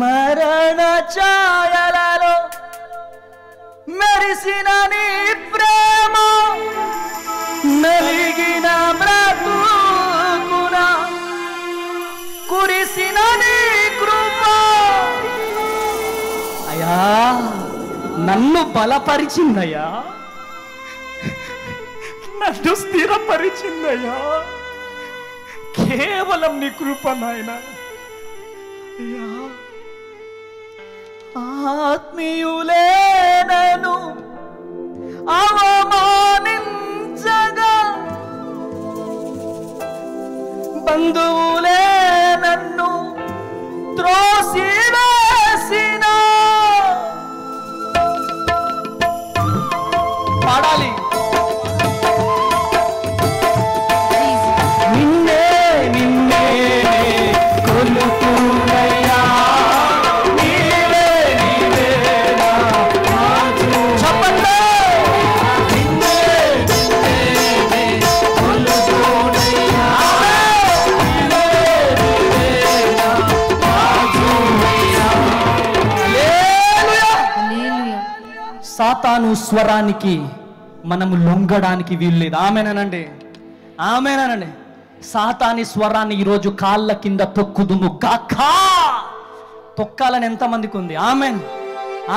మరణ ఛాయలలో మెరిసిన నీ ప్రేమ, నలిగిన బ్రతుకున కురిసిన నీ కృప. అయ్యా, నన్ను బలపరిచిందయ్యా, నన్ను స్థిరపరిచిందయ్యా. కేవలం నీ కృప నాయన. ఆత్మీయులే నన్ను అవమానించగా, బంధువులే నన్ను త్రోసివేసిన. పాడాలి. నిన్నే నిన్నే కొలుతున్నయ్యా, నీవే నీవే నా రాజు. చెప్పండి. నిన్నే నిన్నే కొలుతున్నయ్యా, నీవే నీవే నా రాజువయ్యా. హల్లెలూయా. హల్లెలూయా. సాతాను స్వరానికి మనము లొంగడానికి వీల్లేదు. ఆమేనండి, ఆమేనండి. సాతాని స్వరాన్ని ఈరోజు కాళ్ళ కింద తొక్కుదుము కాకా. తొక్కాలని ఎంతమందికి ఉంది? Amen,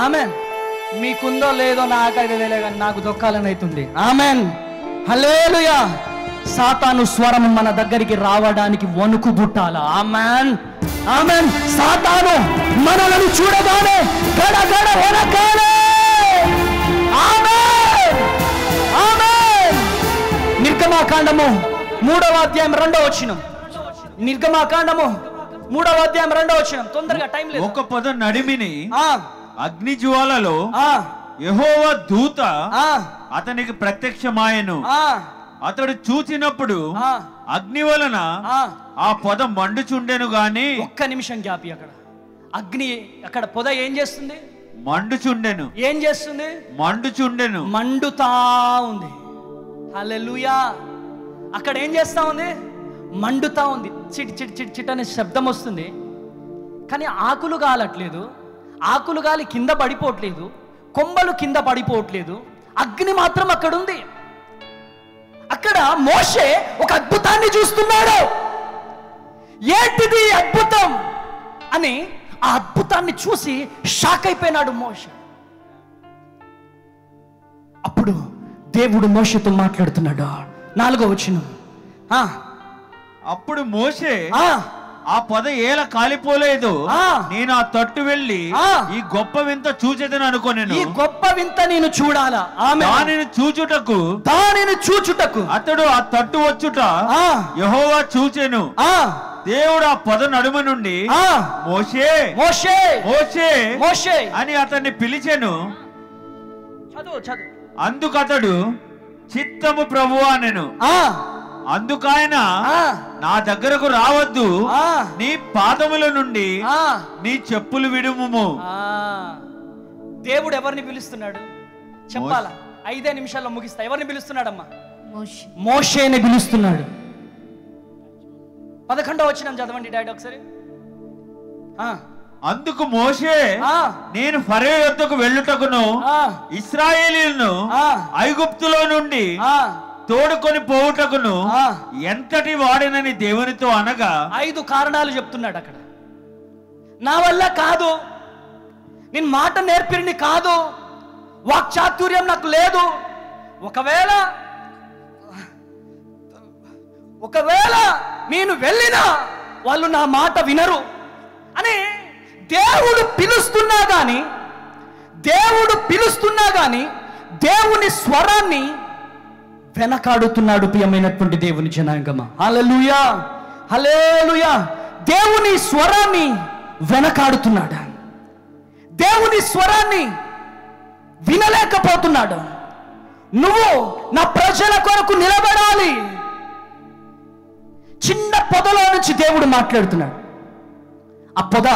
amen. మీకుందో లేదో నాకైతే తెలియదు, కానీ నాకు తొక్కాలని అవుతుంది. ఆమెన్, హల్లెలూయా. సాతాను స్వరం మన దగ్గరికి రావడానికి వణుకు పుట్టాలా? Amen, amen. సాతాను మనలను చూడగానే గడగడ వణకాలే. Amen, amen. నిర్గమాకాండము 3వ అధ్యాయం 2వ వచనం. నిర్గమాకాండము 3వ అధ్యాయం 2వ వచనం. తొందరగా, టైం లేదు. ఒక పొద నడిమిని అగ్ని జ్వాలలో ఆ యెహోవా దూత ఆ అతనికి ప్రత్యక్షమాయెను. ఆ అతడు చూచినప్పుడు ఆ అగ్ని వలన ఆ పొద మండుచుండెను గాని. ఒక్క నిమిషం గ్యాప్. అక్కడ అగ్ని, అక్కడ పొద ఏం చేస్తుంది? మండుచుండెను. ఏం చేస్తుంది? మండుచుండెను. మండుతా ఉంది. హల్లెలూయా. అక్కడ ఏం చేస్తా ఉంది? మండుతా ఉంది. చిట్ చిట్ చిట్ చిట్ అనే శబ్దం వస్తుంది, కానీ ఆకులు గాలట్లేదు. ఆకులు గాలి కింద పడిపోవట్లేదు, కొమ్మలు కింద పడిపోవట్లేదు. అగ్ని మాత్రం అక్కడ ఉంది. అక్కడ మోషే ఒక అద్భుతాన్ని చూస్తున్నాడు. ఏంటిది అద్భుతం అని ఆ అద్భుతాన్ని చూసి షాక్ అయిపోయినాడు మోషే. అప్పుడు దేవుడు మోషేతో మాట్లాడుతున్నాడు. 4వ వచనం. అప్పుడు మోషే ఆ పొద ఏల కాలిపోలేదు, నేను ఆ తట్టు వెళ్ళి ఈ గొప్ప వింత చూచెదను అనుకొనెను. ఈ గొప్ప వింత నేను చూడాలా? దానిని చూచుటకు అతడు ఆ తట్టు వచ్చుట యెహోవా చూచెను. దేవుడు ఆ పొద నడుమ నుండి మోషే మోషే మోషే మోషే అని అతన్ని పిలిచెను. అందుకతడు చిత్తము ప్రభువా అనెను. అందుకాయన నా దగ్గరకు రావద్దు, నీ పాదముల నుండి నీ చెప్పులు విడుము. దేవుడు ఎవరిని పిలుస్తున్నాడు చెప్పాలా? 5 నిమిషాల్లో ముగిస్తా. ఎవరిని పిలుస్తున్నాడమ్మా? మోషేని పిలుస్తున్నాడు. 11వ వచనం చదవండి డాడీ ఒకసారి. అందుకు మోషే, నేను ఫరో యొద్దకు వెళ్ళుటకును ఇశ్రాయేలీయులను ఐగుప్తులో నుండి తోడుకొని పోవుటకును ఎంతటి వాడినని దేవునితో అనగా 5 కారణాలు చెప్తున్నాడు అక్కడ. నా వల్ల కాదు, నేను మాట నేర్పిరిని కాదు, వాక్చాతుర్యం నాకు లేదు, ఒకవేళ నేను వెళ్ళినా వాళ్ళు నా మాట వినరు అని దేవుడు పిలుస్తున్నా గాని దేవుని స్వరాన్ని వెనకాడుతున్నాడు. ప్రియమైనటువంటి దేవుని జనాంగమా, హల్లెలూయా, హల్లెలూయా. దేవుని స్వరాన్ని వెనకాడుతున్నాడు. దేవుని స్వరాన్ని వినలేకపోతున్నాడు. నువ్వు నా ప్రజల కొరకు నిలబడాలి. చిన్న పొదలో నుంచి దేవుడు మాట్లాడుతున్నాడు. ఆ పొద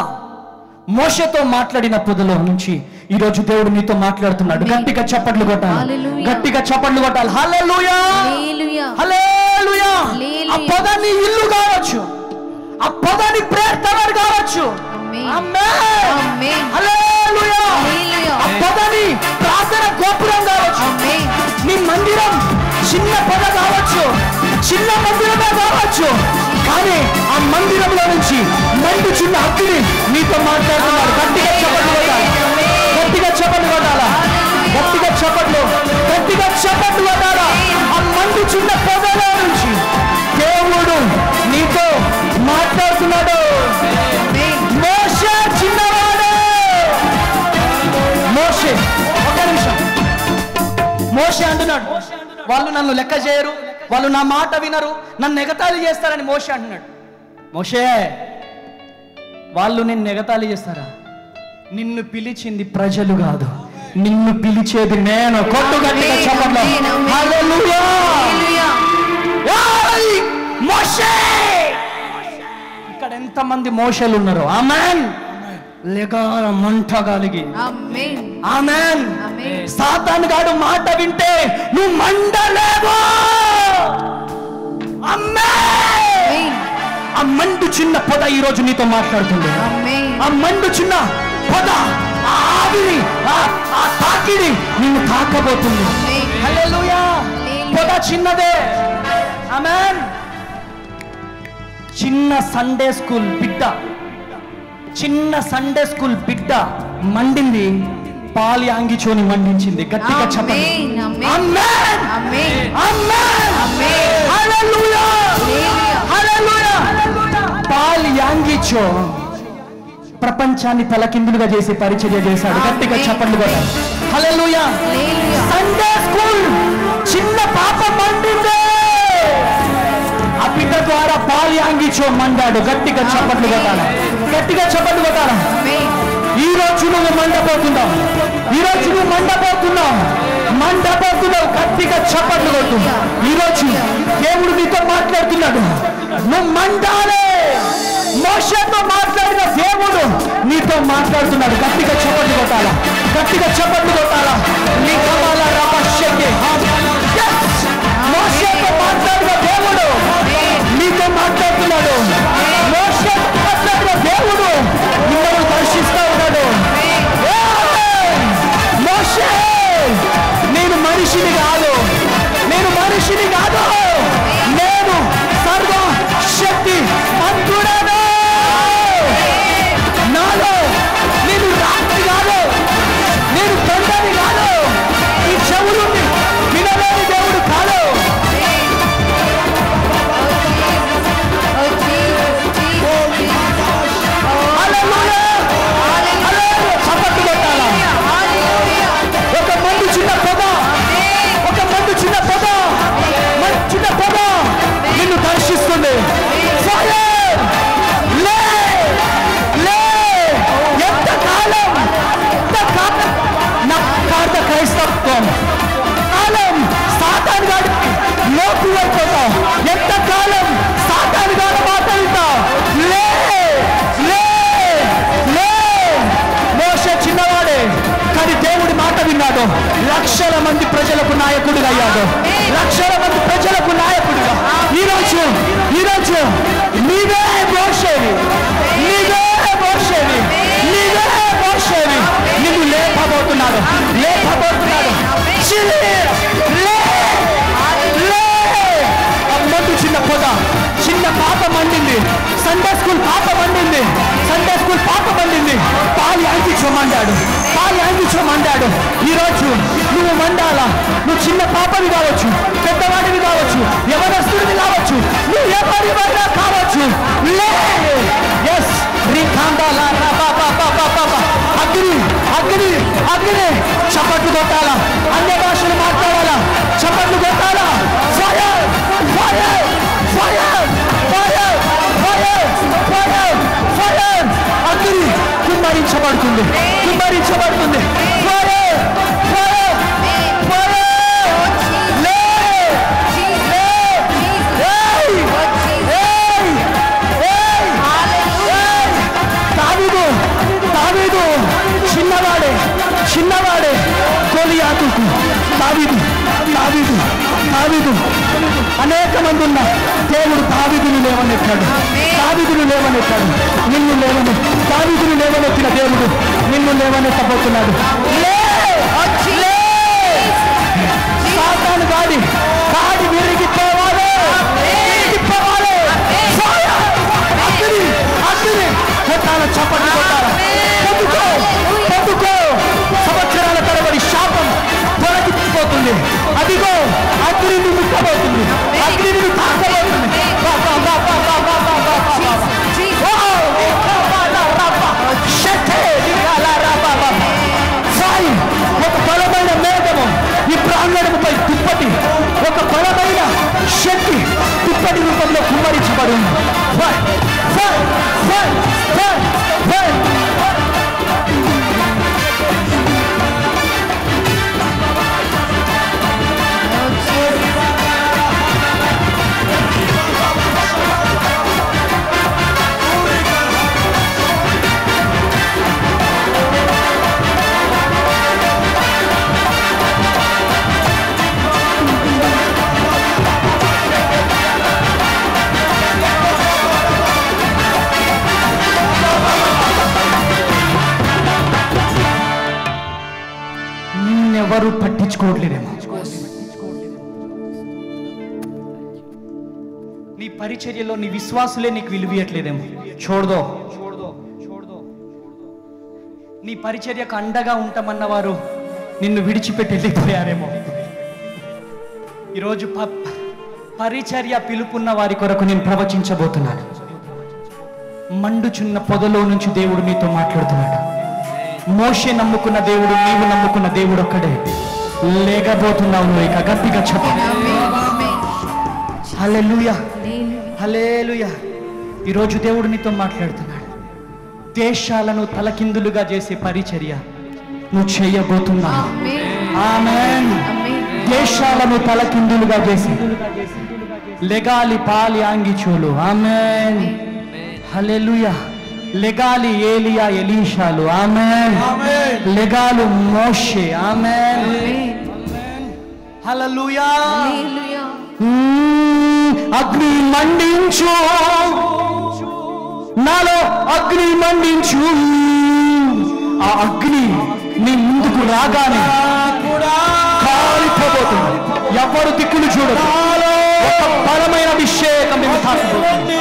మోషేతో మాట్లాడిన పొదలో నుంచి ఈరోజు దేవుడు నీతో మాట్లాడుతున్నాడు. గట్టిగా చప్పట్లు కొట్టాలి, గట్టిగా చప్పట్లు కొట్టాలి. హల్లెలూయా, హల్లెలూయా. ఆ పొద నీ ఇల్లు కావచ్చు, ఆ పొద నీ ప్రేయర్ టవర్ కావచ్చు. ఆమేన్, హల్లెలూయా. ఆ పొద నీ ప్రార్థన గోపురం కావచ్చు, నీ మందిరం చిన్న పొద కావచ్చు, చిన్న మందిరమే కావచ్చు, కానీ ఆ మందిరంలో నుంచి మండుచున్న అగ్ని నీతో మాట్లాడుతున్నాడు. గట్టిగా చప్పట్లు కొట్టాలి, గట్టిగా చప్పట్లు కొట్టాలా, గట్టిగా చప్పట్లు కొట్టాలా. ఆ మండుచున్న పొదలో నుంచి దేవుడు నీతో అంటున్నాడు. వాళ్ళు నన్ను లెక్క చేయరు, వాళ్ళు నా మాట వినరు, నన్ను ఎగతాళి చేస్తారని మోషే అంటున్నాడు. మోషే, వాళ్ళు నిన్ను ఎగతాళి చేస్తారా? నిన్ను పిలిచింది ప్రజలు కాదు, నిన్ను పిలిచేది నేను. కొట్టు గట్టిగా చెప్పండి. హల్లెలూయా. ఏయ్ మోషే! ఇక్కడ ఎంతమంది మోషేలు ఉన్నారు? ఆమేన్. లెగాల మంట కలిగి ఆమేన్. సాతాను గాడు మాట వింటే నువ్వు మండలేవు. ఆమేన్. ఆ మండు చిన్న పొద ఈ రోజు నీతో మాట్లాడుతుంది. ఆ మండు చిన్న పొద, ఆ ఆవిరి, ఆ తాకిడి నిన్ను తాకబోతుంది. హల్లెలూయా. పొద చిన్నదే. ఆమేన్. చిన్న సండే స్కూల్ బిడ్డ మండింది, పాలి అంగిచోని మండించింది. గట్టిగా చెప్పండి. ఆమేన్. హల్లెలూయా. హల్లెలూయా. పాలి యాంగిచో ప్రపంచాన్ని తలకిందులుగా చేసి పరిచర్య చేశాడు. గట్టిగా చెప్పండి కూడా. హల్లెలూయా. సండే స్కూల్ చిన్న పాప మండింది, ఆ బిడ్డ ద్వారా పాలి యాంగిచో మండాడు. గట్టిగా చెప్పండి కొట్టాలి. గట్టిగా చెప్పండి కొట్టాలి. ఈ రోజు నువ్వు మండపోతున్నావు. గట్టిగా చెప్పండి కొట్టు. ఈ రోజు దేవుడు నీతో మాట్లాడుతున్నాడు. నువ్వు మండాలి. మోషేతో మాట్లాడిన దేవుడు నీతో మాట్లాడుతున్నాడు. గట్టిగా చెప్పండి కొట్టాలా. గట్టిగా చెప్పండి కొట్టాలా. నీ కమాల రమశక్తి. మోషేతో మాట్లాడిన దేవుడు నీతో మాట్లాడుతున్నాడు. మోషేతో మాట్లాడిన దేవుడు నిన్ను దర్శిస్తా ఉన్నాడు. మోషే, నేను మనిషిని కాదు, నేను సర్వశక్తి మంతుడను. నాలో నేను రాత్రి కాదు, నేను తొండని కాదు, ఈ చెవులు వినలేని దేవుడు కాదు. చప్పట్లు కొట్టాలా. ఒక మందు చిన్న పొగ నిన్ను దర్శిస్తుంది. ఎంత క్రైస్తత్వం కాలం సాతాను గాడి లోపు అయిపోతావు. ఎంతకాలం సాతాను గాడి మాట వింటావు? మోషే చిన్నవాడే కానీ దేవుడి మాట విన్నాడు. లక్షల మంది ప్రజలకు నాయకుడిగా అయ్యాడు. లక్షల మంది ప్రజలకు నాయకుడిగా. ఈరోజు నీవే మోషేవి. నిన్ను లేపబోతున్నాడు. మందు చిన్న పొగ, చిన్న పాప మండింది. సండే స్కూల్ పాప మండింది. పాలి అంకించమండాడు. ఈరోజు నువ్వు మండాలా. నువ్వు చిన్న పాపవి కావచ్చు, పెద్దవాడివి కావచ్చు, యవనస్తుడివి కావచ్చు, నువ్వు ఎవరివైనా కావచ్చు. అగ్ని చప్పట్లు కొట్టాలా. అన్య భాషలు మాట్లాడాలా. చప్పట్లు కొట్టాలా. అగ్ని కుమ్మరించబడుతుంది. దావీదు చిన్నవాడే గోలియాతుకు దావీదు అనేక మంది ఉన్న దేవుడు దావీదును లేవనెత్తాడు. దావీదును లేవనెత్తిన దేవుడు నిన్ను లేవనెత్తబోతున్నాడు. సాతాను గాడి విరిగిపోవాలి. కొట్టాల. చప్పట్లు కొట్టాల. పొద్దుకో. సంవత్సరాల తరబడి శాపం తొలగిపోతుంది. అదిగో అగ్ని నిన్ను ముట్టబోతుంది. అగ్ని నిన్ను తాకబోతుంది. ఒక బలమైన మేఘము ఈ ప్రాంగణముపై దుప్పటి పట్టించుకోవట్లేదేమో. నీ పరిచర్యలో నీ విశ్వాసులే నీకు విలువయట్లేదేమో. చూడదో నీ పరిచర్యకు అండగా ఉంటామన్న వారు నిన్ను విడిచిపెట్టి వెళ్ళిపోయారేమో. ఈరోజు పరిచర్య పిలుపున్న వారి కొరకు నేను ప్రవచించబోతున్నాను. మండుచున్న పొదలో నుంచి దేవుడు నీతో మాట్లాడుతున్నాడు. మోషే నమ్ముకున్న దేవుడు, నీవు నమ్ముకున్న దేవుడు ఒక్కడే. లేకపోతున్నావు నువ్వు. ఇక గట్టిగా చెప్పు హల్లెలూయా, హల్లెలూయా. ఈరోజు దేవుడు నీతో మాట్లాడుతున్నాడు. దేశాలను తలకిందులుగా చేసే పరిచర్య నువ్వు చేయబోతున్నావు. ఆమేన్. దేశాలను తలకిందులుగా చేసి లెగాలి పాలి ఆంగిచోలు. ఆమేన్, హల్లెలూయా. లెగాలి ఏలియా ఎలీషాలు. ఆమేన్. లెగాలు మోషే. ఆమేన్, హల్లెలూయా. అగ్ని మండించు, నాలో అగ్ని మండించు. ఆ అగ్ని నీ ముందుకు రాగానే కాలిపోబోతుంది. ఎవరు దిక్కులు చూడదు. ఒక బలమైన అభిషేకం నిన్ను తాకబోతుంది.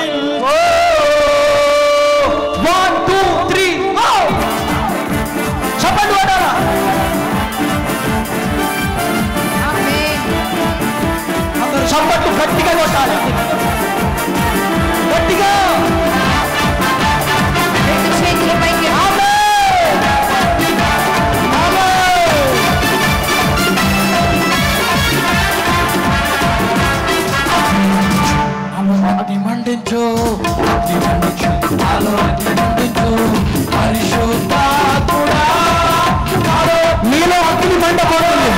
1 2 3 చెప్పండి వాడారా. చప్పట్లు గట్టిగా కొట్టాలి, గట్టిగా. అగ్ని మండించు, అగ్ని మండించు, నాలో అగ్ని మండించు, పరిశుద్ధాత్ముడా నీలో అగ్ని మండకూడదు.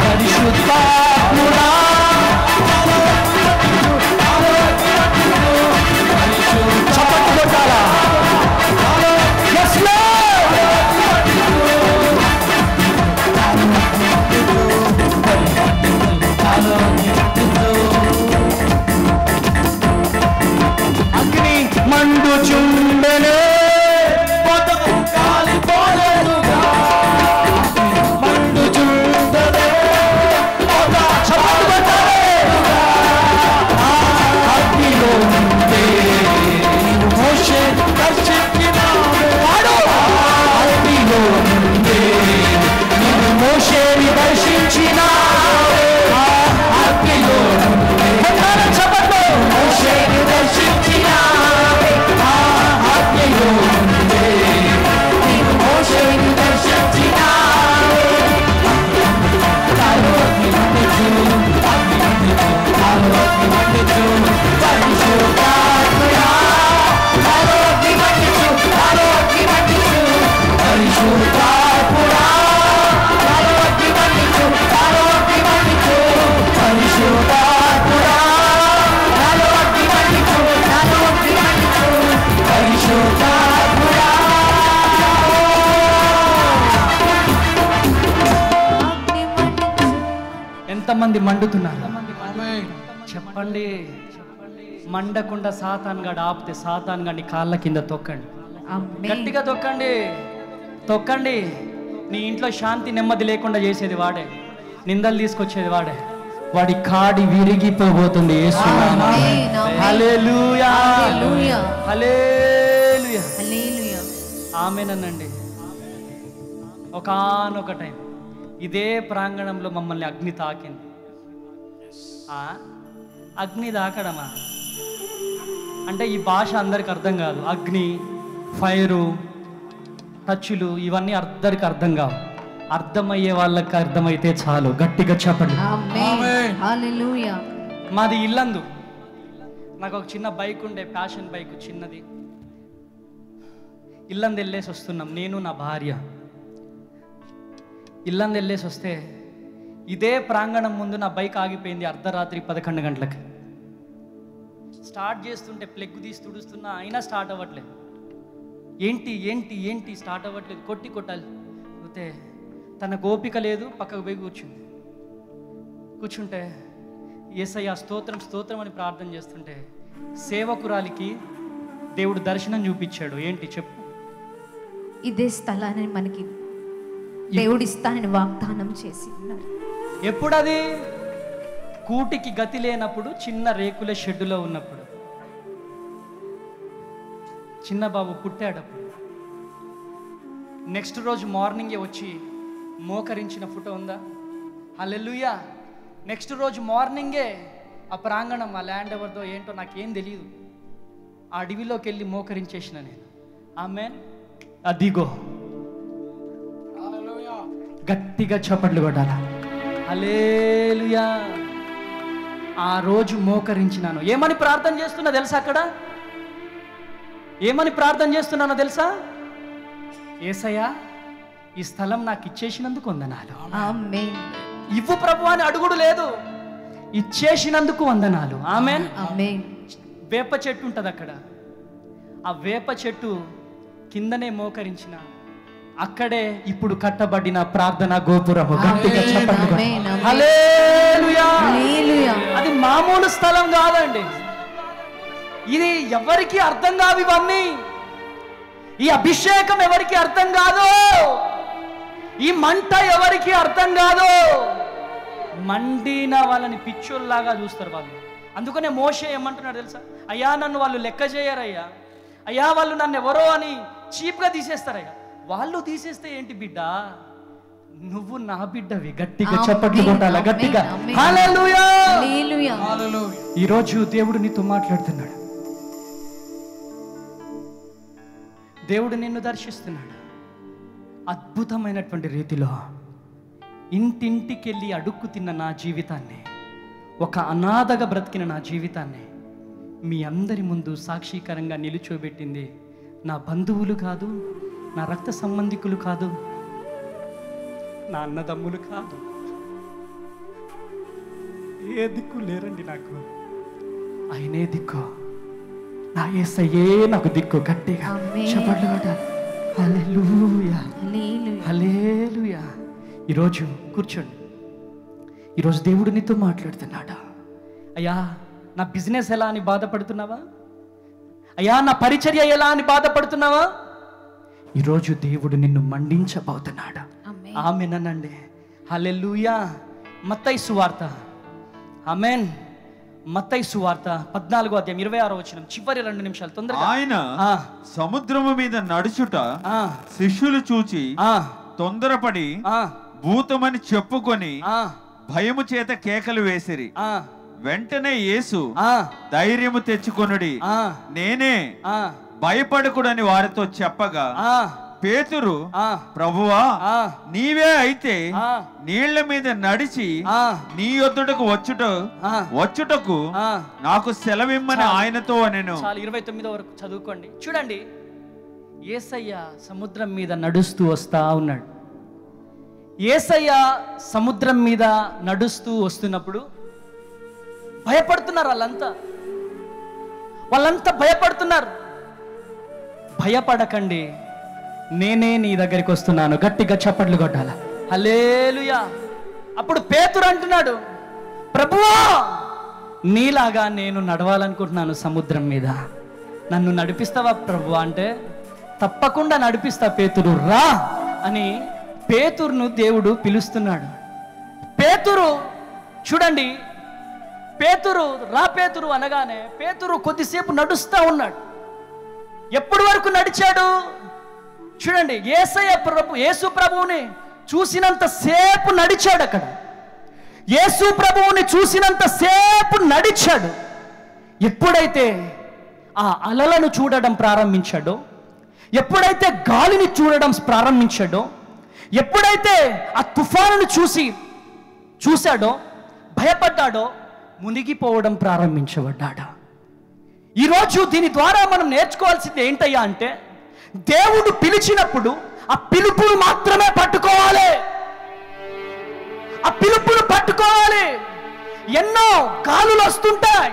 పరిశుద్ధాత్ముడా చప్పట్లు కొట్టాలా? Yes, Lord. అగ్ని మండుచుండెనే, పొదకు కాలిపోలేదుగా. మండుచుండెనే, పొద చప్పట్లు కొట్టాలేదుగా. ఆ అగ్నిలో నుండే నీవు మోషే దర్శించినావే. వాడు అగ్నిలో నుండే నీవు మోషేని దర్శించినావే. ఆ అగ్నిలో నుండే చప్పట్లు మోషేని దర్శించినావే. ఆ అగ్నిలో నుండే నీవు మోషేని దర్శించినావే. నాలో అగ్ని మండించు, అగ్ని మండించు, నాలో అగ్ని మండించు, పరిశుద్ధాత్ముడా నాలో అగ్ని మండించు, నాలో అగ్ని మండించు, పరిశుద్ధాత్ముడా నాలో అగ్ని మండించు, నాలో అగ్ని మండించు, పరిశుద్ధాత్ముడా నాలో అగ్ని మండించు, నాలో అగ్ని మండించు, పరిశుద్ధాత్ముడా. ఎంతమంది మండుతున్నారు చెప్పండి. మండకుండా సాతాన్ గాడు ఆపితే సాతాన్ గాడిని కాళ్ళ కింద తొక్కండి, గట్టిగా తొక్కండి, తొక్కండి. నీ ఇంట్లో శాంతి నెమ్మది లేకుండా చేసేది వాడే, నిందలు తీసుకొచ్చేది వాడే. వాడి కాడి విరిగిపోబోతుంది యేసు నామములో. హల్లెలూయా, హల్లెలూయా, ఆమేనండి. ఒకానొక టైం ఇదే ప్రాంగణంలో మమ్మల్ని అగ్ని తాకింది. అగ్ని తాకడమా అంటే ఈ భాష అందరికి అర్థం కాదు. అగ్ని, ఫైరు, టచ్లు ఇవన్నీ అందరికి అర్థం కావు. అర్థమయ్యే వాళ్ళకి అర్థమైతే చాలు. గట్టిగా చెప్పండి. మాది ఇల్లందు. నాకు ఒక చిన్న బైక్ ఉండే, ప్యాషన్ బైక్ చిన్నది. ఇల్లందు వెళ్ళేసి వస్తున్నాం, నేను నా భార్య. ఇల్లందు వెళ్ళేసి వస్తే ఇదే ప్రాంగణం ముందు నా బైక్ ఆగిపోయింది. అర్ధరాత్రి 11 గంటలకి. స్టార్ట్ చేస్తుంటే ప్లగ్ తీసి తుడుస్తున్నా, అయినా స్టార్ట్ అవ్వట్లేదు. ఏంటి ఏంటి ఏంటి స్టార్ట్ అవ్వట్లేదు, కొట్టాలి. పోతే తన ఓపిక లేదు, పక్కకు పోయి కూర్చుంటే యేసయ్యా స్తోత్రం స్తోత్రం అని ప్రార్థన చేస్తుంటే సేవకురాలికి దేవుడు దర్శనం చూపించాడు. ఏంటి చెప్పు? ఇదే స్థలాన్ని మనకి దేవుడు ఇస్తానని వాగ్దానం చేసి ఉన్నారు. ఎప్పుడు అది? కూటికి గతి లేనప్పుడు, చిన్న రేకుల షెడ్డులో ఉన్నప్పుడు, చిన్న బాబు పుట్టాడప్పుడు. నెక్స్ట్ రోజు మార్నింగే వచ్చి మోకరించిన ఫోటో ఉందా? హల్లెలూయా. నెక్స్ట్ రోజు మార్నింగే ఆ ప్రాంగణం, ఆ ల్యాండ్ ఎవరిదో ఏంటో నాకేం తెలియదు, ఆ అడవిలోకి వెళ్ళి మోకరించేసిన నేను. ఆమేన్. అదిగో గట్టిగా చప్పట్లు కొట్టాలా? హల్లెలూయా. ఆ రోజు మోకరించినాను. ఏమని ప్రార్థన చేస్తున్నా తెలుసా? అక్కడ ఏమని ప్రార్థన చేస్తున్నానో తెలుసా? యేసయ్యా, ఈ స్థలం నాకు ఇచ్చేసినందుకు వందనాలు. ఆమేన్. ఇవ్వు ప్రభు అని అడుగుడు లేదు, ఇచ్చేసినందుకు వందనాలు. ఆమేన్. ఆమేన్. వేప చెట్టు ఉంటుంది అక్కడ. ఆ వేప చెట్టు కిందనే మోకరించిన, అక్కడే ఇప్పుడు కట్టబడిన ప్రార్థన గోపురము. గట్టిగా చెప్పండి. ఆమేన్. ఆమేన్. హల్లెలూయా. హల్లెలూయా. అది మామూలు స్థలం కాదండి. ఇది ఎవరికి అర్థం కాదు. ఇవన్నీ, ఈ అభిషేకం ఎవరికి అర్థం కాదు, ఈ మంట ఎవరికి అర్థం కాదు. మండిన వాళ్ళని పిచ్చోల్లాగా చూస్తారు వాళ్ళు. అందుకనే మోషే ఏమంటున్నాడు తెలుసా? అయ్యా, నన్ను వాళ్ళు లెక్క చేయరయ్యా, అయ్యా వాళ్ళు నన్ను ఎవరో అని చీప్గా తీసేస్తారయ్యా. వాళ్ళు తీసేస్తే ఏంటి బిడ్డ, నువ్వు నా బిడ్డవి. గట్టిగా చప్పట్లు కొట్టాల, గట్టిగా. హల్లెలూయా. హల్లెలూయా. ఈరోజు దేవుడు నీతో మాట్లాడుతున్నాడు. దేవుడు నిన్ను దర్శిస్తున్నాడు అద్భుతమైనటువంటి రీతిలో. ఇంటింటికి వెళ్ళి అడుక్కు తిన్న నా జీవితాన్ని, ఒక అనాథగా బ్రతికిన నా జీవితాన్ని మీ అందరి ముందు సాక్షీకరంగా నిలుచోబెట్టింది నా బంధువులు కాదు, నా రక్త సంబంధికులు కాదు, నా అన్నదమ్ములు కాదు, ఏ దిక్కు లేరండి నాకు. ఆయనే దిక్కు, నా యేసయ్యే నాకు దిక్కు. గట్టిగా చప్పట్లు కొట్టాలి. హల్లెలూయా. హల్లెలూయా. ఈరోజు కూర్చోండి. ఈరోజు దేవుడు నీతో మాట్లాడుతున్నాడా? అయ్యా, నా బిజినెస్ ఎలా అని బాధపడుతున్నావా? అయ్యా, నా పరిచర్య ఎలా అని బాధపడుతున్నావా? ఈరోజు దేవుడు నిన్ను మండించబోతున్నాడా? ఆమేనండి. హల్లెలూయా. మత్తయి సువార్త, ఆమేన్. మత్తయి సువార్త 14వ అధ్యాయం 26వ వచనం, చివరి 2 నిమిషాలు తొందరగా. ఆయన సముద్రము మీద నడుచుట శిష్యులు చూచి తొందరపడి భూతమని చెప్పుకొని భయము చేత కేకలు వేసిరి. వెంటనే యేసు ధైర్యము తెచ్చుకొనుడి, నేనే, భయపడకుడని వారితో చెప్పగా, పేతురు, ప్రభువా, నీవే అయితే నీళ్ల మీద నడిచి నీ యొద్దకు వచ్చుటకు నాకు సెలవిమ్మని ఆయనతో నేను. 29 వరకు చదువుకోండి. చూడండి, యేసయ్య సముద్రం మీద నడుస్తూ వస్తా ఉన్నాడు. యేసయ్య సముద్రం మీద నడుస్తూ వస్తున్నప్పుడు భయపడుతున్నారు వాళ్ళంతా భయపడుతున్నారు. భయపడకండి, నేనే నీ దగ్గరికి వస్తున్నాను. గట్టిగా చప్పట్లు కొట్టాల. హల్లెలూయా. అప్పుడు పేతురు అంటున్నాడు, ప్రభువా, నీలాగా నేను నడవాలనుకుంటున్నాను సముద్రం మీద, నన్ను నడిపిస్తావా ప్రభువా అంటే, తప్పకుండా నడిపిస్తా పేతురు, రా అని పేతురును దేవుడు పిలుస్తున్నాడు. పేతురు చూడండి, పేతురు రా పేతురు అనగానే పేతురు కొద్దిసేపు నడుస్తూ ఉన్నాడు. ఎప్పటి వరకు నడిచాడు చూడండి. యేసు ప్రభువుని చూసినంత సేపు నడిచాడు. అక్కడ యేసు ప్రభువుని చూసినంత సేపు నడిచాడు. ఎప్పుడైతే ఆ అలలను చూడడం ప్రారంభించాడో, ఎప్పుడైతే గాలిని చూడడం ప్రారంభించాడో, ఎప్పుడైతే ఆ తుఫానును చూశాడో, భయపడ్డాడో, మునిగిపోవడం ప్రారంభించబడ్డాడు. ఈరోజు దీని ద్వారా మనం నేర్చుకోవాల్సింది ఏంటయ్యా అంటే, దేవుడు పిలిచినప్పుడు ఆ పిలుపును మాత్రమే పట్టుకోవాలి. ఆ పిలుపును పట్టుకోవాలి. ఎన్నో గాలులు వస్తుంటాయి,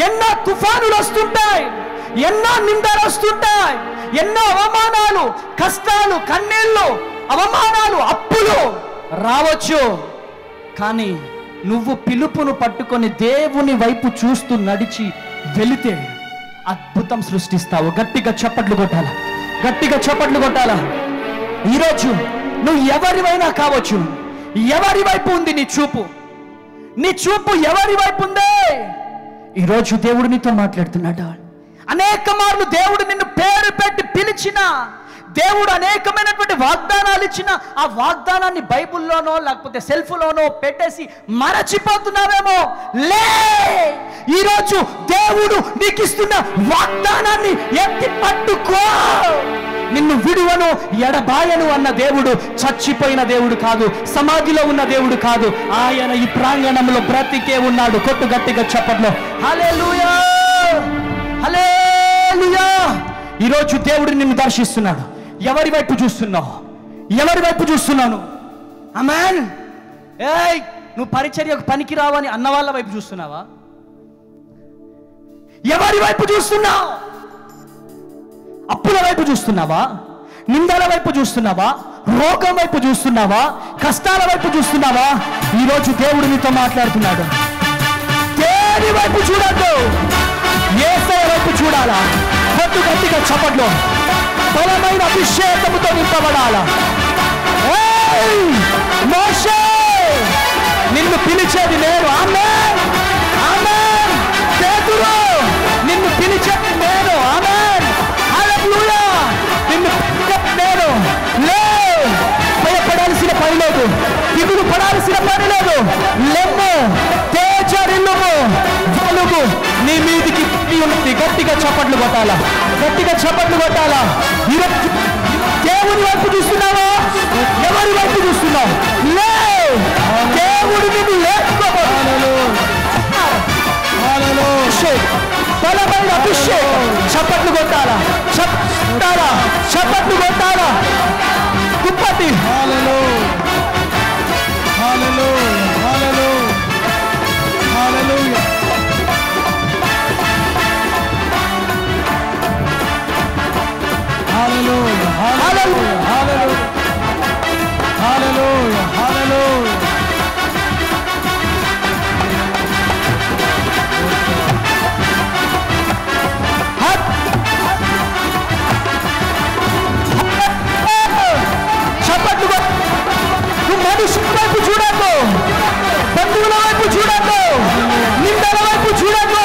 ఎన్నో తుఫానులు వస్తుంటాయి, ఎన్నో నిందలు వస్తుంటాయి, ఎన్నో అవమానాలు, కష్టాలు, కన్నీళ్ళు, అవమానాలు, అప్పులు రావచ్చు. కానీ నువ్వు పిలుపును పట్టుకొని దేవుని వైపు చూస్తూ నడిచి వెళితే అద్భుతం సృష్టిస్తావు. గట్టిగా చప్పట్లు కొట్టాలా, గట్టిగా చప్పట్లు కొట్టాలా. ఈరోజు నువ్వు ఎవరివైనా కావచ్చు, ఎవరి వైపు ఉంది నీ చూపు? నీ చూపు ఎవరి వైపు ఉందే? ఈరోజు దేవుడు నీతో మాట్లాడుతున్నాడు. అనేక మార్లు దేవుడు నిన్ను పేరు పెట్టి పిలిచిన, దేవుడు అనేకమైనటువంటి వాగ్దానాలు ఇచ్చిన ఆ వాగ్దానాన్ని బైబిల్లోనో లేకపోతే సెల్ఫ్లోనో పెట్టేసి మరచిపోతున్నావేమో. లే, ఈరోజు దేవుడు నీకు ఇస్తున్న వాగ్దానాన్ని ఎత్తి పట్టుకో. నిన్ను విడువను ఎడబాయను అన్న దేవుడు చచ్చిపోయిన దేవుడు కాదు, సమాధిలో ఉన్న దేవుడు కాదు. ఆయన ఈ ప్రాంగణంలో బ్రతికే ఉన్నాడు. కొట్టు గట్టిగా చప్పట్లో హల్లెలూయా, హల్లెలూయా. ఈరోజు దేవుడు నిన్ను దర్శిస్తున్నాడు. ఎవరి వైపు చూస్తున్నావు? ఎవరి వైపు చూస్తున్నాను? ఆమేన్. ఏయ్, నువ్వు పరిచర్యకు పనికి రావని అన్న వాళ్ళ వైపు చూస్తున్నావా? ఎవరి వైపు చూస్తున్నావు? అప్పుల వైపు చూస్తున్నావా? నిందల వైపు చూస్తున్నావా? రోగం వైపు చూస్తున్నావా? కష్టాల వైపు చూస్తున్నావా? ఈరోజు దేవుడు నీతో మాట్లాడుతున్నాడు. దేని వైపు చూడద్దు, యేసయ్య వైపు చూడాలా. కొట్టు గట్టిగా చప్పట్లో. బలమైన అభిషేకముతో నింపబడాలా. మోషే, నిన్ను పిలిచేది నేను. ఆమేన్, ఆమేన్. పేతురు, నిన్ను పిలిచేది నేను. ఆమేన్, హల్లెలూయా. నిన్ను పిలిచేది నేను. లే, భయపడాల్సిన పని లేదు, దిగులు పడాల్సిన పని లేదు. లెమ్ము, తేజరిల్లుము, వెలుగు నీ మీదికి ఉన్నది. గట్టిగా చప్పట్లు కొట్టాలా, గట్టిగా చప్పట్లు కొట్టాలా. ఈరోజు దేవుని వైపు చూస్తున్నావా? ఎవరి వైపు చూస్తున్నావు? లే, దేవుడు నిన్ను లేపుకోబోతున్నాడు. బలమైన అభిషేకం. చప్పట్లు కొట్టాలా, చప్పట్టాలా, చప్పట్లు కొట్టాలా. దుప్పటి మనుషుల వైపు చూడద్దు, బంధువుల వైపు చూడద్దు, నిందల వైపు చూడద్దు,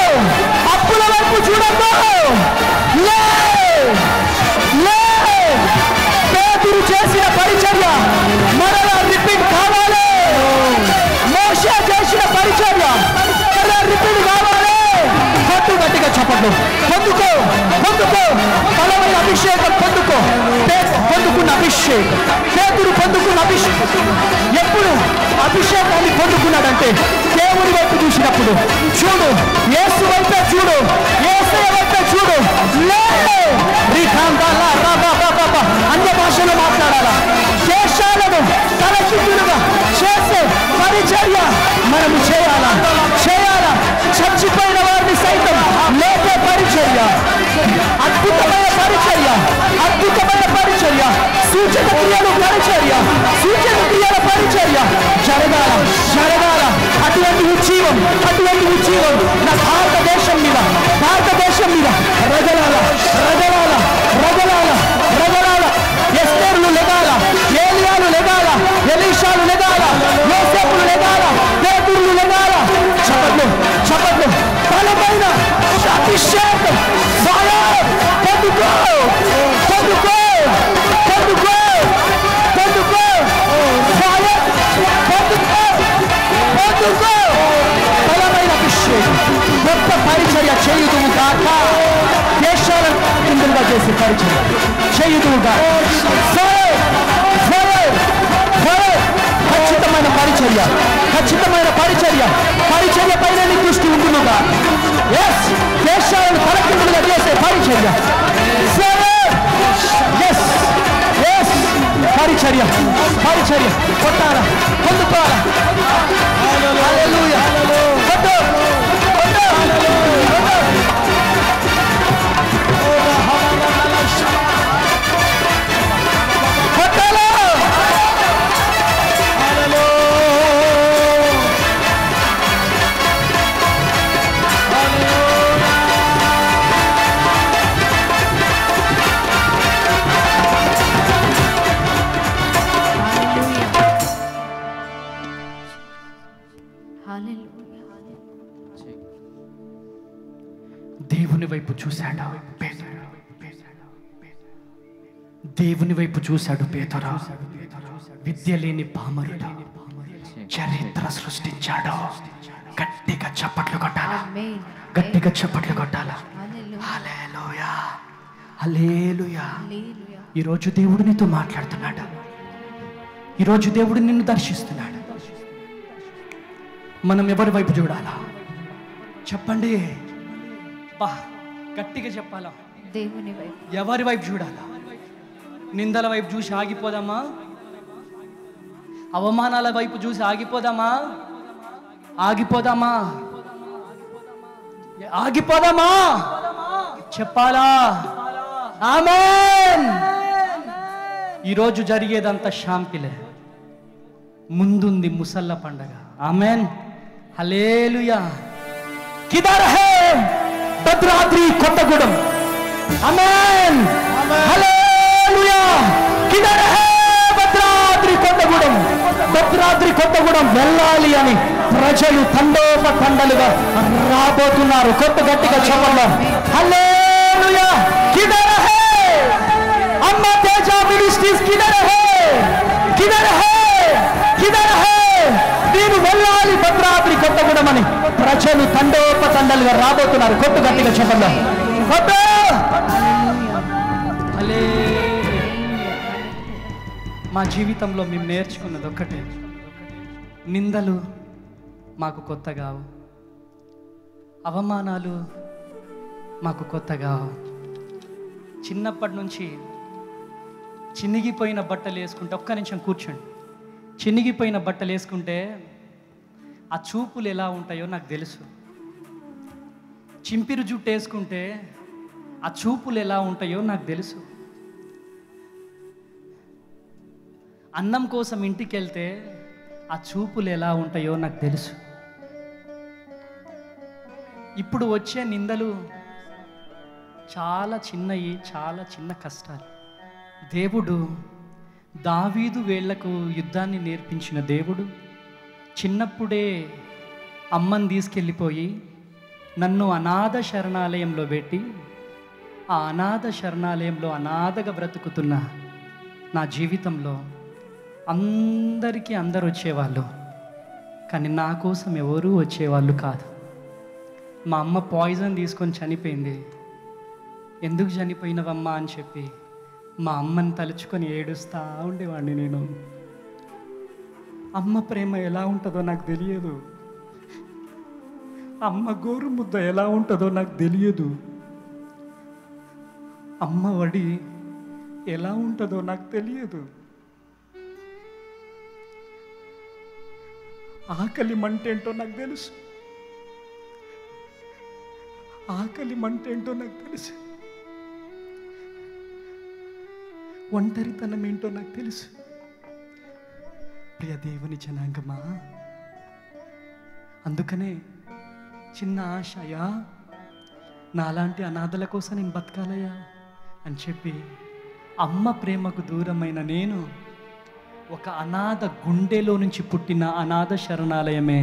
అప్పుల వైపు చూడద్దు. లే, లే. పేతురు చేసిన పరిచర్య మరలా రిపీట్ కావాలి. మోషే చేసిన పరిచర్య మరలా రిపీట్ కావాలి. కొట్టు గట్టిగా చప్పట్లు. పొందుకో, పొందుకో, బలమైన అభిషేకం పొందుకో. పొందుకున్న అభిషేకం, పేతురు పొందుకున్న అభిషేకం. ఎప్పుడు అభిషేకాన్ని పొందుకున్నాడంటే దేవుని వైపు చూసినప్పుడు. చూడు, యేసు వైపే చూడు, యేసయ్య వైపే చూడు. అన్య భాషలో మాట్లాడాలా. దేశాలను తలకిందులుగా చేసే పరిచర్య మనము చేయాలా, చేయాలా. చచ్చిపోయిన వారిని సైతం లేపే పరిచర్య, అద్భుతమైన పరిచర్య, అద్భుతమైన పరిచర్య, సూచన క్రియలు పరిచర్య, సూచన క్రియల పరిచర్య జరగాల, జరగాల. అటువంటి ఉజ్జీవం, అటువంటి ఉజ్జీవం నా భారతదేశం మీద, భారతదేశం మీద రగలాల, రగలాల, రగలాల, రగలాల. ఎస్తేర్లు లెగాల, ఏలియాలు లెగాల, ఎలీషాలు లెగాల, యోసేపులు లెగాల, పేతురులు లెగాల. చప్పట్లు, చప్పట్లు. బలమైన అభిషేకం. ఫైర్. పొందుకో, పొందుకో, పొందుకో, పొందుకో. ఫైర్. పొందుకో, పొందుకో. బలమైన అభిషేకం. గొప్ప పరిచర్య చేయుదువు గాక. దేశాలను కిందలుగా చేసే పరిచర్య చేయుదువు గాక. Fire, fire, fire. ఖచ్చితమైన పరిచర్య, ఖచ్చితమైన పరిచర్య, పరిచర్య పైన నీ దృష్టి ఉండునుగా. ఎస్, దేశాలను తలకిందులుగా చేసే పరిచర్య. ఎస్, ఎస్, పరిచర్య, పరిచర్య. కొట్టాలా, పొందుకోవాలా. హల్లెలూయా. కొట్టు, కొట్టు, కొట్టు. కొట్టాలా. దేవుని వైపు చూశాడు పేతురు. దేవుని వైపు చూశాడు పేతురు. విద్య లేని పామరుడు చరిత్ర సృష్టించాడు. గట్టిగా చప్పట్లు కొట్టాలా, ఆమేన్. గట్టిగా చప్పట్లు కొట్టాలా. హల్లెలూయా. హల్లెలూయా, హల్లెలూయా. హల్లెలూయా. ఈరోజు దేవుడు నీతో మాట్లాడుతున్నాడు. ఈరోజు దేవుడు నిన్ను దర్శిస్తున్నాడు. మనం ఎవరి వైపు చూడాలా చెప్పండి? బా గట్టిగా చెప్పాలా? దేవుని వైపు. ఎవరి వైపు చూడాలా? నిందల వైపు చూసి ఆగిపోదామా? అవమానాల వైపు చూసి ఆగిపోదామా? ఆగిపోదామా? ఆగిపోదామా? చెప్పాలా? ఆమేన్. ఈరోజు జరిగేదంతా శాంతిలే, ముందుంది ముసల్ల పండగ. ఆమేన్, హల్లెలూయా. కిదర్ హే భద్రాద్రి కొత్తగూడెం. ఆమేన్, హల్లెలూయా. కిదర్ హే భద్రాద్రి కొత్తగూడెం. భద్రాద్రి కొత్తగూడెం వెళ్ళాలి అని ప్రజలు తండోపతండలుగా రాబోతున్నారు. కొత్త గట్టిగా చెప్పండి. హల్లెలూయా. కిదర్ హే అమ్మ తేజ మినిస్ట్రీస్. కిదర్ హే, కిదర్ హే, కిదర్ హే. నేను వెళ్ళాలి భద్రాద్రి కొత్తగూడెం అని ప్రజలు తండోపతండలుగా రాబోతున్నారు. కొత్త గట్టిగా చెప్పండి. కొత్త. మా జీవితంలో మేము నేర్చుకున్నది ఒక్కటే, నిందలు మాకు కొత్త కావు, అవమానాలు మాకు కొత్త కావు. చిన్నప్పటి నుంచి చినిగిపోయిన బట్టలు వేసుకుంటే, ఒక్క నిమిషం కూర్చోండి, చినిగిపోయిన బట్టలు వేసుకుంటే ఆ చూపులు ఎలా ఉంటాయో నాకు తెలుసు. చింపిరి జుట్టు వేసుకుంటే ఆ చూపులు ఎలా ఉంటాయో నాకు తెలుసు. అన్నం కోసం ఇంటికి వెళ్తే ఆ చూపులు ఎలా ఉంటాయో నాకు తెలుసు. ఇప్పుడు వచ్చే నిందలు చాలా చిన్నవి, చాలా చిన్న కష్టాలు. దేవుడు దావీదు వేళ్లకు యుద్ధాన్ని నేర్పించిన దేవుడు చిన్నప్పుడే అమ్మని తీసుకెళ్ళిపోయి నన్ను అనాథ శరణాలయంలో పెట్టి, ఆ అనాథ శరణాలయంలో అనాథగా బ్రతుకుతున్న నా జీవితంలో అందరికీ అందరు వచ్చేవాళ్ళు, కానీ నా కోసం ఎవరూ వచ్చేవాళ్ళు కాదు. మా అమ్మ పాయిజన్ తీసుకొని చనిపోయింది. ఎందుకు చనిపోయినవమ్మా అని చెప్పి మా అమ్మని తలుచుకొని ఏడుస్తూ ఉండేవాడిని నేను. అమ్మ ప్రేమ ఎలా ఉంటుందో నాకు తెలియదు, అమ్మ గోరు ముద్ద ఎలా ఉంటుందో నాకు తెలియదు, అమ్మ వడి ఎలా ఉంటుందో నాకు తెలియదు. ఆకలి మంటేంటో నాకు తెలుసు, ఆకలి మంటేంటో నాకు తెలుసు, ఒంటరితనం ఏంటో నాకు తెలుసు. ప్రియ దేవుని జనాంగమా, అందుకనే చిన్న ఆశయా, నాలాంటి అనాథల కోసం నేను బతకాలయా అని చెప్పి అమ్మ ప్రేమకు దూరమైన నేను ఒక అనాథ గుండెలో నుంచి పుట్టిన అనాథ శరణాలయమే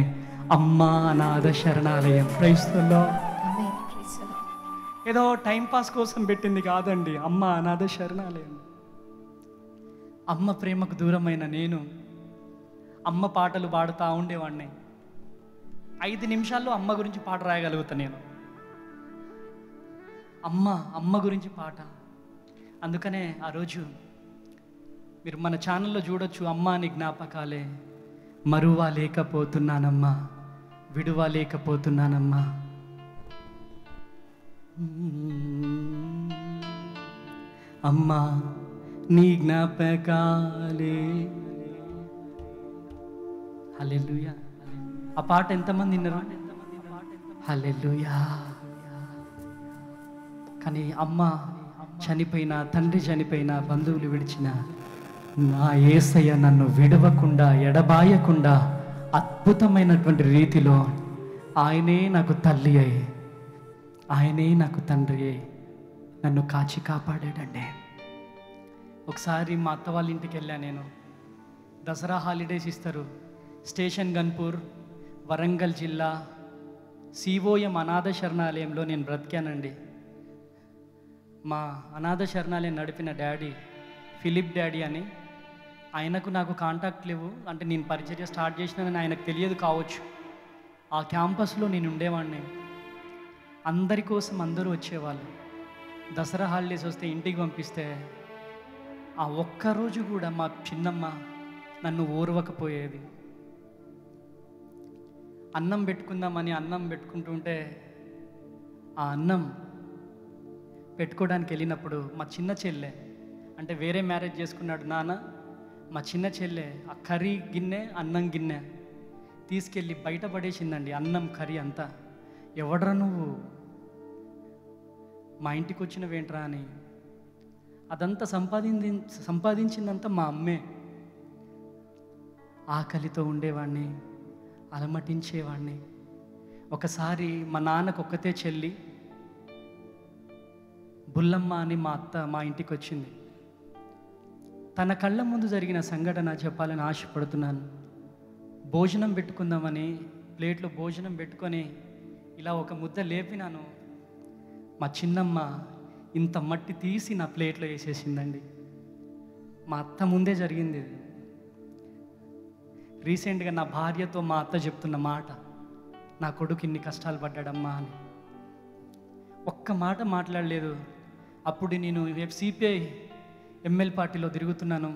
అమ్మ అనాథ శరణాలయం. క్రైస్తవుల్లో ఆమేన్. Praise the lord. ఏదో టైంపాస్ కోసం పెట్టింది కాదండి అమ్మ అనాథ శరణాలయం. అమ్మ ప్రేమకు దూరమైన నేను అమ్మ పాటలు పాడుతూ ఉండేవాడిని. 5 నిమిషాల్లో అమ్మ గురించి పాట రాయగలుగుతా నేను. అమ్మ గురించి పాట. అందుకనే ఆ రోజు మీరు మన ఛానల్లో చూడొచ్చు, అమ్మ అని జ్ఞాపకాలే, మరువా లేకపోతున్నానమ్మా, విడువా లేకపోతున్నానమ్మా. అమ్మా నీ జ్ఞాపకాలే. హల్లెలూయా. ఆ పాట ఎంతమంది విన్నారు? హల్లెలూయా. కానీ అమ్మ చనిపోయిన, తండ్రి చనిపోయిన, బంధువులు విడిచిన నా యేసయ్య నన్ను విడవకుండా, ఎడబాయకుండా అద్భుతమైనటువంటి రీతిలో ఆయనే నాకు తల్లి అయి, ఆయనే నాకు తండ్రి అయి నన్ను కాచి కాపాడాడండి. ఒకసారి మా అత్త వాళ్ళ ఇంటికి వెళ్ళాను నేను. దసరా హాలిడేస్ ఇస్తారు. స్టేషన్ గన్పూర్, వరంగల్ జిల్లా, సిఓఎం అనాథ శరణాలయంలో నేను బ్రతికానండి. మా అనాథ శరణాలయం నడిపిన డాడీ ఫిలిప్ డాడీ అని, ఆయనకు నాకు కాంటాక్ట్ లేవు, అంటే నేను పరిచర్య స్టార్ట్ చేసినానని ఆయనకు తెలియదు కావచ్చు. ఆ క్యాంపస్లో నేను ఉండేవాడిని. అందరి కోసం అందరూ వచ్చేవాళ్ళు. దసరా హాలిడేస్ వస్తే ఇంటికి పంపిస్తే ఆ ఒక్కరోజు కూడా మా చిన్నమ్మ నన్ను ఓర్వకపోయేది. అన్నం పెట్టుకుందామని అన్నం పెట్టుకుంటుంటే ఆ అన్నం పెట్టుకోవడానికి వెళ్ళినప్పుడు మా చిన్న చెల్లె, అంటే వేరే మ్యారేజ్ చేసుకున్నాడు నాన్న, మా చిన్న చెల్లె ఆ కర్రీ గిన్నె అన్నం గిన్నె తీసుకెళ్ళి బయట పడేసిందండి. అన్నం కర్రీ అంతా. ఎవడ్రా నువ్వు, మా ఇంటికి వచ్చినవేంట్రా అని. అదంతా సంపాదించిందంతా మా అమ్మే. ఆకలితో ఉండేవాడిని, అలమటించేవాడిని. ఒకసారి మా నాన్నకు ఒక్కతే చెల్లి బుల్లమ్మ అని మా అత్త మా ఇంటికి వచ్చింది. తన కళ్ళ ముందు జరిగిన సంఘటన చెప్పాలని ఆశపడుతున్నాను. భోజనం పెట్టుకుందామని ప్లేట్లో భోజనం పెట్టుకొని ఇలా ఒక ముద్ద లేపినాను. మా చిన్నమ్మ ఇంత మట్టి తీసి నా ప్లేట్లో వేసేసిందండి. మా అత్త ముందే జరిగింది. రీసెంట్గా నా భార్యతో మా అత్త చెప్తున్న మాట, నా కొడుకు ఇన్ని కష్టాలు పడ్డాడమ్మా అని. ఒక్క మాట మాట్లాడలేదు. అప్పుడు నేను సిపిఐ ఎంఎల్ పార్టీలో తిరుగుతున్నాను.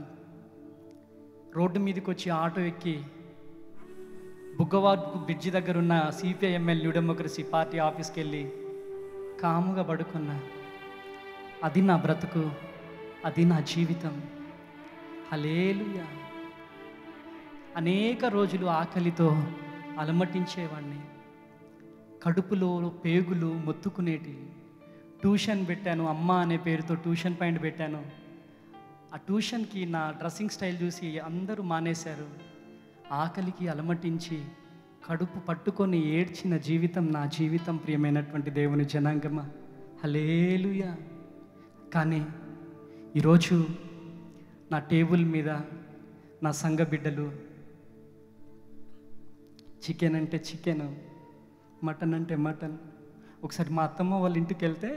రోడ్డు మీదకి వచ్చి ఆటో ఎక్కి బుగ్గవాడ్ బ్రిడ్జి దగ్గర ఉన్న CPI ML new democracy party ఆఫీస్కి వెళ్ళి కాముగా పడుకున్నా. అది నా బ్రతుకు, అది నా జీవితం. హల్లెలూయా. అనేక రోజులు ఆకలితో అలమటించేవాడిని. కడుపులో పేగులు మొత్తుకునేటి. ట్యూషన్ పెట్టాను, అమ్మ అనే పేరుతో ట్యూషన్ పాయింట్ పెట్టాను. ఆ ట్యూషన్కి నా డ్రెస్సింగ్ స్టైల్ చూసి అందరూ మానేశారు. ఆకలికి అలమటించి కడుపు పట్టుకొని ఏడ్చిన జీవితం నా జీవితం. ప్రియమైనటువంటి దేవుని జనాంగమా, హల్లెలూయా. కానీ ఈరోజు నా టేబుల్ మీద నా సంఘ బిడ్డలు చికెన్ అంటే చికెన్, మటన్ అంటే మటన్. ఒకసారి మా అత్తమ్మ వాళ్ళ ఇంటికి వెళ్తే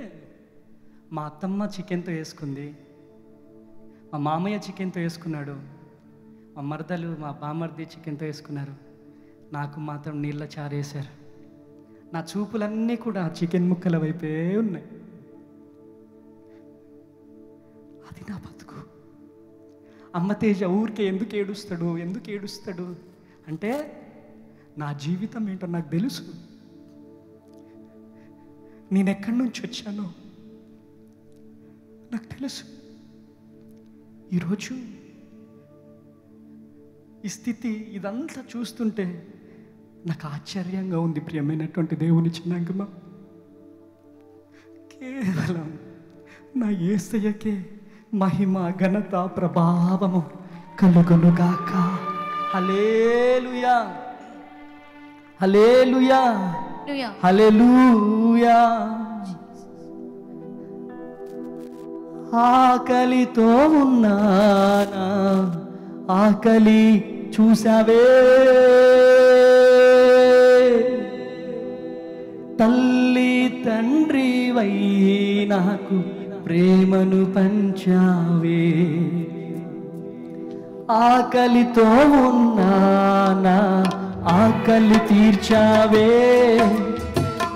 మా అత్తమ్మ చికెన్తో వేసుకుంది, మా మామయ్య చికెన్తో వేసుకున్నాడు, మా మరదలు మా బామర్ది చికెన్తో వేసుకున్నారు. నాకు మాత్రం నీళ్ళ చారేశారు. నా చూపులన్నీ కూడా చికెన్ ముక్కల వైపే ఉన్నాయి. అది నా బతుకు. అమ్మ తేజ ఊరికే ఎందుకు ఏడుస్తాడు అంటే నా జీవితం ఏంటో నాకు తెలుసు. నేను ఎక్కడి నుంచి వచ్చానో నాకు తెలుసు. ఈరోజు ఈ స్థితి ఇదంతా చూస్తుంటే నాకు ఆశ్చర్యంగా ఉంది. ప్రియమైనటువంటి దేవుని జనాంగమా, కేవలం నా యేసయ్యకే మహిమ ఘనత ప్రభావము కలుగునుగాక. హల్లెలూయా, హల్లెలూయా, హల్లెలూయా. ఆకలితో ఉన్నానా, ఆకలి చూసావే, తల్లి తండ్రి వై నాకు ప్రేమను పంచావే. ఆకలితో ఉన్నానా, ఆకలి తీర్చావే,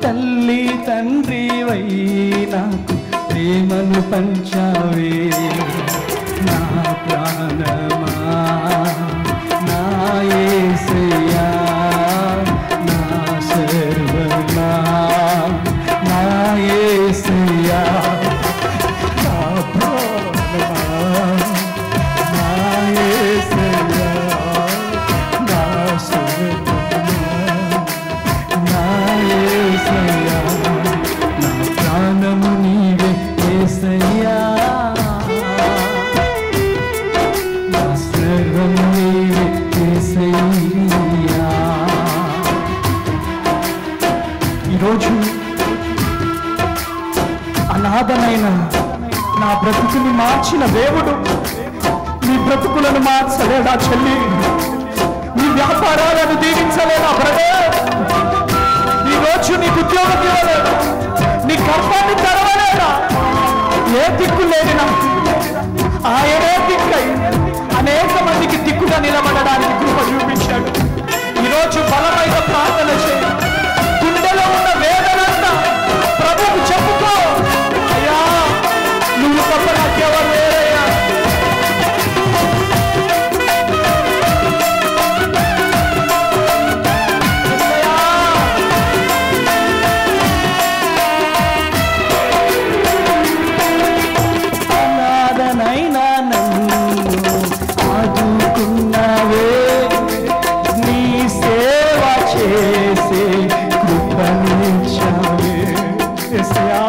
తల్లి తండ్రి వై నాకు ప్రేమను పంచావే. నా ప్రాణమా, నా యేసయ్యా, నా సర్వమా, నా యేసయ్యా, నా ప్రాణమా, నా యేసయ్యా, నా సర్వమా, నా యేసయ్యా, నా ప్రాణము నీవే యేసయ్యా, నా సర్వము నీవే యేసయ్యా. ఈరోజు అనాథమైన నా బ్రతుకుని మార్చిన దేవుడు నీ బ్రతుకులను మార్చలేడా చెల్లి? నీ వ్యాపారాలను దీవించలేదా బ్రదర్? ఈరోజు నీకు ఉద్యోగం ఇవ్వలేదా? నీ గర్భాన్ని తెరవలేదా? ఏ దిక్కు లేని నాకు ఆయనే దిక్కై అనేక మందికి దిక్కుగా నిలబడడానికి కృప చూపించాడు. ఈరోజు బలమైన ప్రార్థన చేయి. గుండెలో ఉన్న వేదనంతా ప్రభువుకు చెప్పుకో. అయ్యా నువ్వు తప్ప నాకెవరు లేరయ్యా. అనాథనైనా నన్ను ఆదుకున్నావే, నీ సేవ చేసే కృపనిచ్చావే. యేసయ్యా,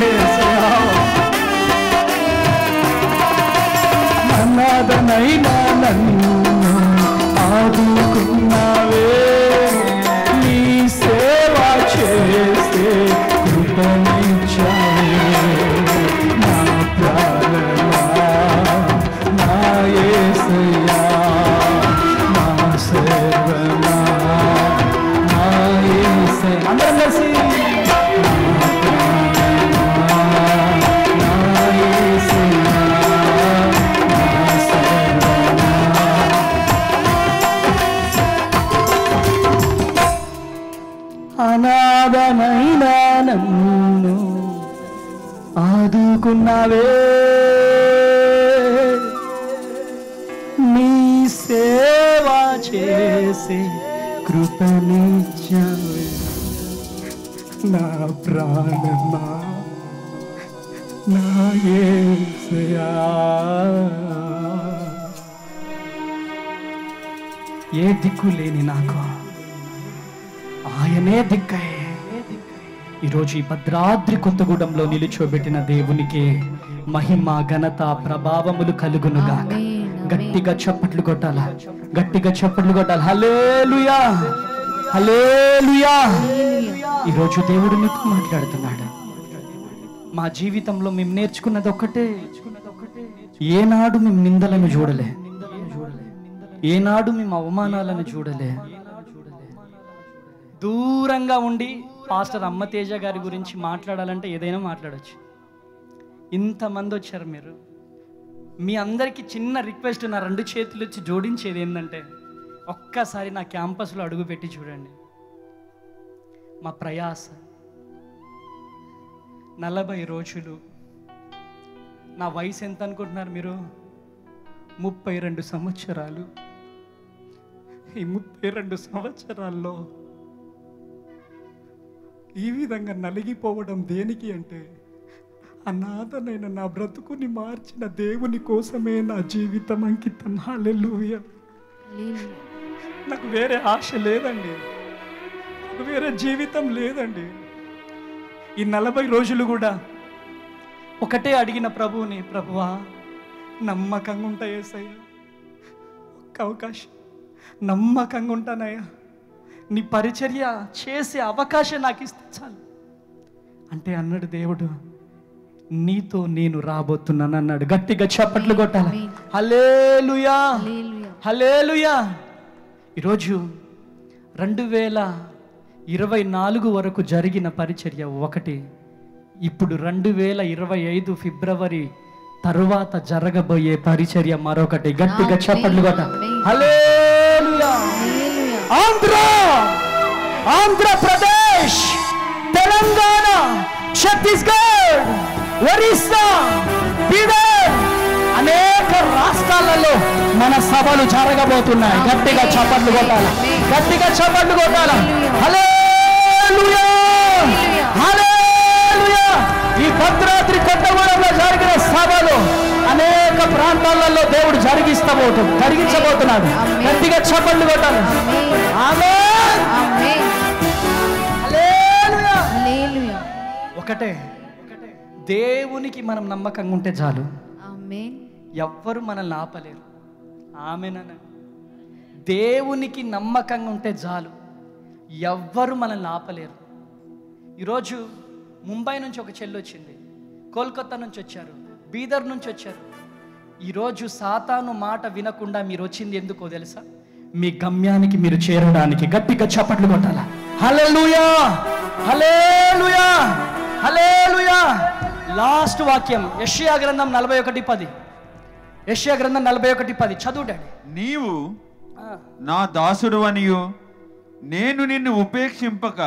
యేసయ్యా. అనాథనైనా నన్ను ఆదుకున్నావే, నీ సేవ చేసే కృపనిచ్చావే. నా ప్రాణమా, నా యేసయ్యా, నా సర్వమా, నా యేసయ్యా. అందరం కలిసి అనాథనైనా నన్ను ఆదుకున్నావే, నీ సేవ చేసే కృపనిచ్చావే. నా ప్రాణమా, నా యేసయ్యా. ఏ దిక్కు లేని నాకు ఆయనే దిక్కై ఈరోజు ఈ భద్రాద్రి కొత్తగూడెంలో నిలుచోబెట్టిన దేవునికి మహిమ ఘనత ప్రభావములు కలుగునుగా. గట్టిగా చప్పట్లు కొట్టాలా, గట్టిగా చప్పట్లు కొట్టాలి. హల్లెలూయా, హల్లెలూయా. ఈరోజు దేవుడు మీతో మాట్లాడుతున్నాడు. మా జీవితంలో మేము నేర్చుకున్నది ఒక్కటే, ఏనాడు మేము నిందలను చూడలే, ఏనాడు మేము అవమానాలను చూడలే. దూరంగా ఉండి పాస్టర్ అమ్మతేజ గారి గురించి మాట్లాడాలంటే ఏదైనా మాట్లాడచ్చు. ఇంతమంది వచ్చారు మీరు. మీ అందరికీ చిన్న రిక్వెస్ట్, నా 2 చేతులు వచ్చి జోడించేది ఏంటంటే ఒక్కసారి నా క్యాంపస్లో అడుగు పెట్టి చూడండి. మా ప్రయాస 40 రోజులు. నా వయసు ఎంత అనుకుంటున్నారు మీరు? 32 సంవత్సరాలు. ఈ 32 సంవత్సరాల్లో ఈ విధంగా నలిగిపోవడం దేనికి అంటే, అనాథనైన నా బ్రతుకుని మార్చిన దేవుని కోసమే నా జీవితం అంకితం. హల్లెలూయా. నాకు వేరే ఆశ లేదండి, నాకు వేరే జీవితం లేదండి. ఈ 40 రోజులు కూడా ఒకటే అడిగిన ప్రభువుని, ప్రభువా నమ్మకంగా ఉంటా యేసయ్యా, ఒక్క అవకాశం నమ్మకంగా ఉంటానయ్యా, నీ పరిచర్య చేసే అవకాశం నాకు ఇస్తే చాలు అంటే అన్నాడు దేవుడు, నీతో నేను రాబోతున్నాను అన్నాడు. గట్టిగా చప్పట్లు కొట్టాలి. హల్లెలూయా, హల్లెలూయా. ఈరోజు 2024 వరకు జరిగిన పరిచర్య ఒకటి, ఇప్పుడు 2025 ఫిబ్రవరి తరువాత జరగబోయే పరిచర్య మరొకటి. గట్టిగా చప్పట్లు కొట్టాలి. హల్లెలూయా. ఆంధ్రప్రదేశ్, తెలంగాణ, ఛత్తీస్గఢ్, ఒరిస్సా, బీదర్ అనేక రాష్ట్రాలలో మన సభలు జరగబోతున్నాయి. గట్టిగా చప్పట్లు కొట్టాలి, గట్టిగా చప్పట్లు కొట్టాలి. హల్లెలూయా, హల్లెలూయా. ఈ భద్రాద్రి కొత్తగూడెంలో జరిగిన సభలు అనేక ప్రాంతాలలో దేవుడు జరిగించబోతున్నాడు. గట్టిగా చప్పట్లు కొట్టాలి. ఆమేన్, హల్లెలూయా. ఒకటే, దేవునికి మనం నమ్మకంగా ఉంటే చాలు. ఎవ్వరు మనల్ని ఆపలేరు. ఆమేన్. దేవునికి నమ్మకంగా ఉంటే చాలు, ఎవ్వరు మనల్ని ఆపలేరు. ఈరోజు ముంబై నుంచి ఒక చెల్లి వచ్చింది, కోల్కతా నుంచి వచ్చారు, బీదర్ నుంచి వచ్చారు. ఈరోజు సాతాను మాట వినకుండా మీరు వచ్చింది ఎందుకో తెలుసా? మీ గమ్యానికి మీరు చేరడానికి. గట్టిగా చప్పట్లు కొట్టాలా. హల్లెలూయా, హల్లెలూయా, హల్లెలూయా. లాస్ట్ వాక్యం యెషయా గ్రంథం 41:10. యెషయా గ్రంథం 41:10 చదువు డాడీ. నీవు నా దాసుడు అనియు నేను నిన్ను ఉపేక్షింపక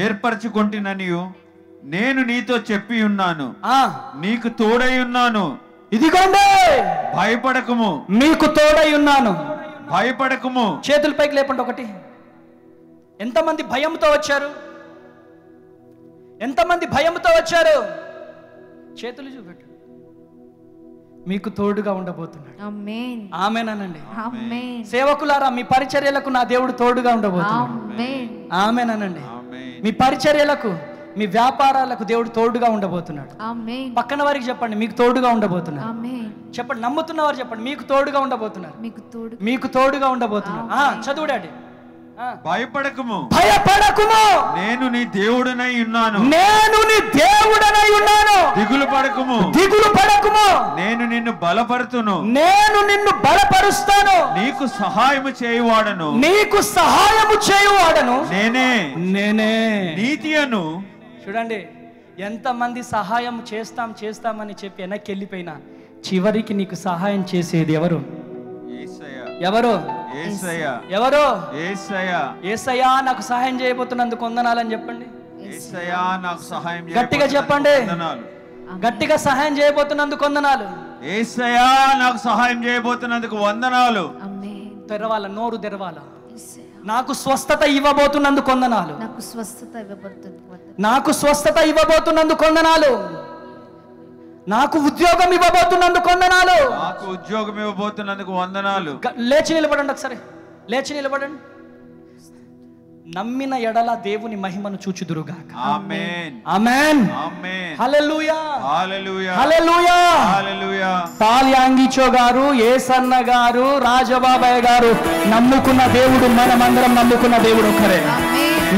ఏర్పరచుకొంటిననియు నేను నీతో చెప్పి ఉన్నాను, నీకు తోడై ఉన్నాను, ఇదిగోండి భయపడకము, మీకు తోడై ఉన్నాను, భయపడకము. చేతుల పైకి లేపండి. ఒకటి, ఎంతమంది భయంతో వచ్చారు? ఎంతమంది భయంతో వచ్చారు? చేతులు చూపెట్టు. మీకు తోడుగా ఉండబోతున్నాడు. ఆమేన్. ఆమేనండి. ఆమేన్. సేవకులారా, మీ పరిచర్యలకు నా దేవుడు తోడుగా ఉండబోతున్నాడు. ఆమేన్. ఆమేనండి. మీ పరిచర్యలకు, మీ వ్యాపారాలకు దేవుడు తోడుగా ఉండబోతున్నాడు. ఆమేన్. పక్కన వారికి చెప్పండి, మీకు తోడుగా ఉండబోతున్నాడు. ఆమేన్. చెప్పండి, నమ్ముతున్న వారు చెప్పండి, మీకు తోడుగా ఉండబోతున్నారు. మీకు తోడుగా ఉండబోతున్నారు. చదువు డాడీ. భయపడకము, భయపడకుము, నేను నీ దేవుడనై ఉన్నాను, నేను నీ దేవుడనై ఉన్నాను. దిగులు పడకము, దిగులు పడకుము, నేను నిన్ను బలపరుతును, నేను నిన్ను బలపరుస్తాను, నీకు సహాయము చేయువాడను, నీకు సహాయము చేయువాడను నేనే. నేనే. నీతి అను. చూడండి, ఎంతమంది సహాయం చేస్తామని చెప్పి వెనక్కి వెళ్ళిపోయినా చివరికి నీకు సహాయం చేసేది ఎవరు? ఎవరు? ఎవరు? యేసయ్యా నాకు సహాయం చేయబోతున్నందుకు వందనాలని చెప్పండి. నాకు సహాయం గట్టిగా చెప్పండి. గట్టిగా సహాయం చేయబోతున్నందుకు వందనాలు. యేసయ్యా నాకు సహాయం చేయబోతున్నందుకు వందనాలు. తెరవాల, నోరు తెరవాల. నాకు స్వస్థత ఇవ్వబోతున్నందుకు వందనాలు. నాకు స్వస్థత ఇవ్వబోతున్నందుకు వందనాలు. నాకు ఉద్యోగం ఇవ్వబోతున్నందుకు వందనాలు. నాకు ఉద్యోగం ఇవ్వబోతున్నందుకు వందనాలు. లేచి నిలబడండి. ఒకసారి లేచి నిలబడండి. నమ్మిన ఎడల దేవుని మహిమను చూచుదురుగాక. ఆమేన్. ఆమేన్. ఆమేన్. హల్లెలూయా. హల్లెలూయా. హల్లెలూయా. హల్లెలూయా. పాల్యాంగిచో గారు, ఏసన్న గారు, రాజబాబాయ్ గారు నమ్ముకున్న దేవుడు, మనమందరం నమ్ముకున్న దేవుడు ఒక్కరే.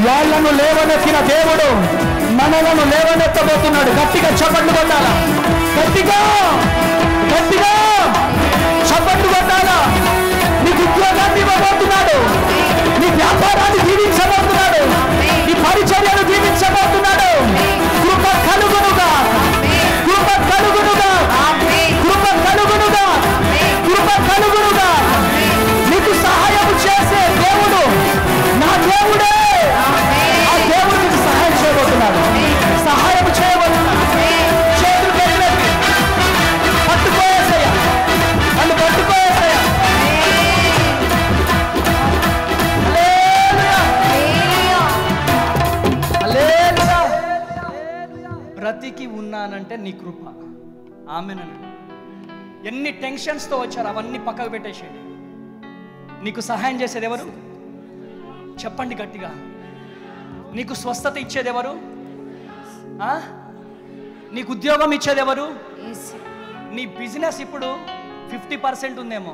వాళ్ళను లేవనెత్తిన దేవుడు మనలను లేవనెత్తబోతున్నాడు. గట్టిగా చప్పట్లు కొట్టాలా? గట్టిగా గట్టిగా చప్పట్లు కొట్టాలా? నీకు ఉద్యోగాన్ని ఇవ్వబోతున్నాడు, నీ వ్యాపారాన్ని దీవించబోతున్నాడు, నీ పరిచర్యను దీవించబోతున్నాడు. కృప కలుగునుగా, కృప కలుగునుగా, కృప కలుగునుగా, కృప కలుగునుగా. నీకు సహాయం చేసే దేవుడు నా దేవుడే. ఆ దేవుడు నీకు సహాయం చేయబోతున్నాడు, సహాయం చేయబోతున్నాడు. చేతులు పెట్టినట్టు పట్టుకోయేసయ్యా, నన్ను పట్టుకోయేసయ్యా. హల్లెలూయా. బ్రతికి ఉన్నానంటే నీ కృప. ఆమేనండి. ఎన్ని టెన్షన్స్తో వచ్చారు అవన్నీ పక్కకు పెట్టేసేయండి. నీకు సహాయం చేసేది ఎవరు? చెప్పండి గట్టిగా. నీకు స్వస్థత ఇచ్చేది ఎవరు? నీకు ఉద్యోగం ఇచ్చేది ఎవరు? నీ బిజినెస్ ఇప్పుడు 50% ఉందేమో,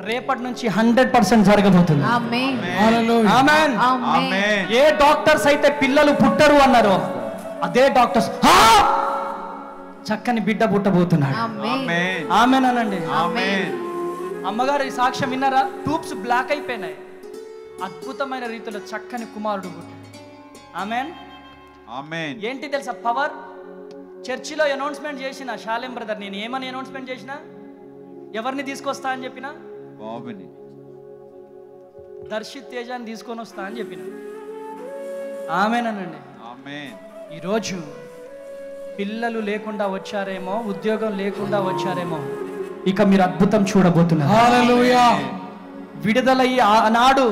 రేపటి నుంచి 100% జరగబోతుంది. ఆమేన్. ఏ డాక్టర్స్ అయితే పిల్లలు పుట్టరు అన్నారో అదే డాక్టర్స్ చక్కని బిడ్డ పుట్టబోతున్నాడు. ఆమేన్ అనండి. అమ్మగారు ఈ సాక్ష్యం విన్నారా? ట్యూబ్స్ బ్లాక్ అయిపోయినాయి, అద్భుతమైన రీతిలో చక్కని కుమారుడు పుట్టాడు. ఆమేన్. ఆమేన్. ఏంటి తెలుసా పవర్? చర్చిలో అనౌన్స్మెంట్ చేసిన శాలేం బ్రదర్, నేను ఏమని అనౌన్స్మెంట్ చేసిన? ఎవరిని తీసుకొస్తా అని చెప్పిన? బాబుని, దర్శిత్ తేజాన్ని తీసుకొని వస్తా అని చెప్పిన. ఆమేనండి. ఆమేన్. ఈరోజు పిల్లలు లేకుండా వచ్చారేమో, ఉద్యోగం లేకుండా వచ్చారేమో, ఇక మీరు అద్భుతం చూడబోతున్నారు. హల్లెలూయా. విడుదలయ్యి ఆనాడు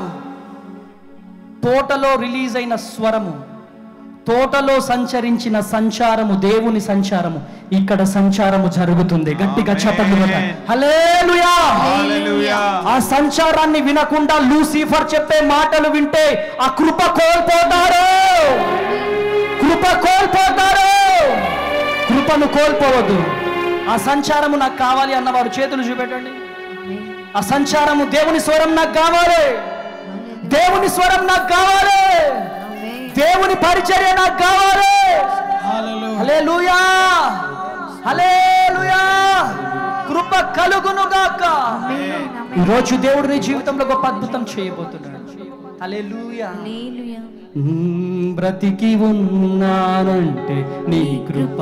తోటలో రిలీజ్ అయిన స్వరము, తోటలో సంచరించిన సంచారము, దేవుని సంచారము ఇక్కడ సంచారము జరుగుతుంది. గట్టిగా చప్పట్లు కొట్టాలి. హల్లెలూయా. హల్లెలూయా. ఆ సంచారాన్ని వినకుండా లూసిఫర్ చెప్పే మాటలు వింటే ఆ కృప కోల్పోతారు, కృప కోల్పోతారు. కృపను కోల్పోవద్దు. ఆ సంచారము నాకు కావాలి అన్నవారు చేతులు చూపెట్టండి. ఆ సంచారము, దేవుని స్వరం నాకు కావాలి, దేవుని స్వరం నాకు కావాలి, దేవుని పరిచర్య నాకు కావాలి. హల్లెలూయా. హల్లెలూయా. కృప కలుగునుగాక. ఈరోజు దేవుడు నీ జీవితంలో గొప్ప అద్భుతం చేయబోతున్నాడు. హల్లెలూయా. హల్లెలూయా. బ్రతికి ఉన్నానంటే నీ కృప,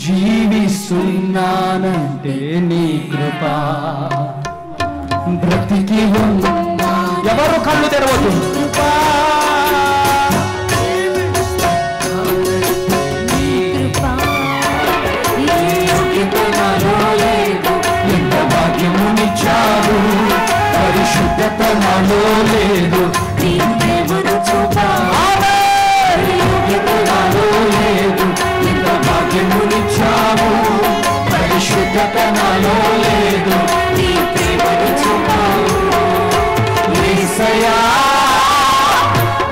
జీవిస్తున్నానంటే నీ కృప. బ్రతికి ఉన్నా, ఎవరు కళ్ళు తెరవద్దు. ఎంత భాగ్యమునిచ్చావు, పరిశుద్ధత నాలో లేదు, నాలో లేదు. ఎంత భాగ్యమునిచ్చావు, పరిశుద్ధత నాలో లేదు, యేసయ్యా,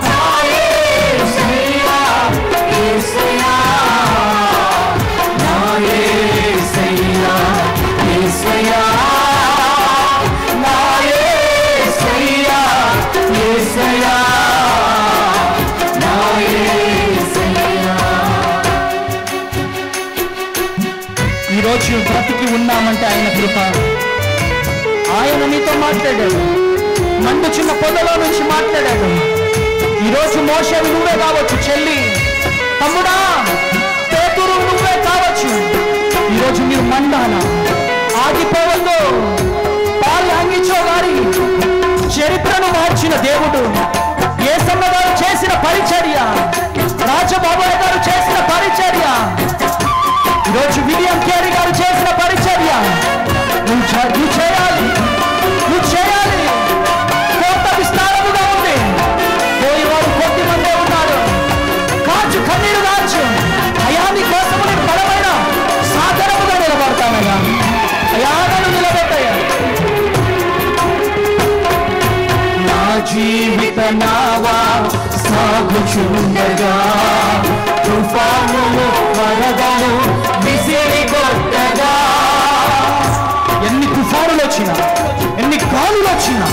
నా యేసయ్యా, యేసయ్యా, నా యేసయ్యా, యేసయ్యా, నా యేసయ్యా, యేసయ్యా, నా యేసయ్యా. ఈరోజు బ్రతికి ఉన్నామంటే ఆయన కృప. ఆయన నీతో మాట్లాడాడు, మండుచున్న పొదలో నుంచి మాట్లాడాడు. ఈరోజు మోషేవి నువ్వే కావచ్చు, చెల్లి, తమ్ముడా, పేతురు నువ్వే కావచ్చు. ఈరోజు మీరు మండాలా, ఆగిపోవద్దు. పాల్ యాంగిచో గారి చరిత్రను మార్చిన దేవుడు, యేసన్న గారు చేసిన పరిచర్య, రాజబాబు గారు చేసిన పరిచర్య, ఈరోజు విలియం కేరీ గారు చేసిన పరిచర్య నువ్వు చేయాలి, నువ్వు చేయాలి. కోట విస్తారముగా ఉంది, పోయేవారు కొద్ది మందే ఉన్నారు. కాచు, కన్నీరు కాచు. అయా నీ కోసము నేను బలమైన సాధనముగా నిలబడతానయ్యా. అయా నన్ను నిలబెట్టయ్యా. నా జీవిత నావా సాగుచుండగా, తుఫానులు వరదలు విసిరి కొట్టగా, ఎన్ని తుఫానులు వచ్చినా, ఎన్ని గాలులు వచ్చినా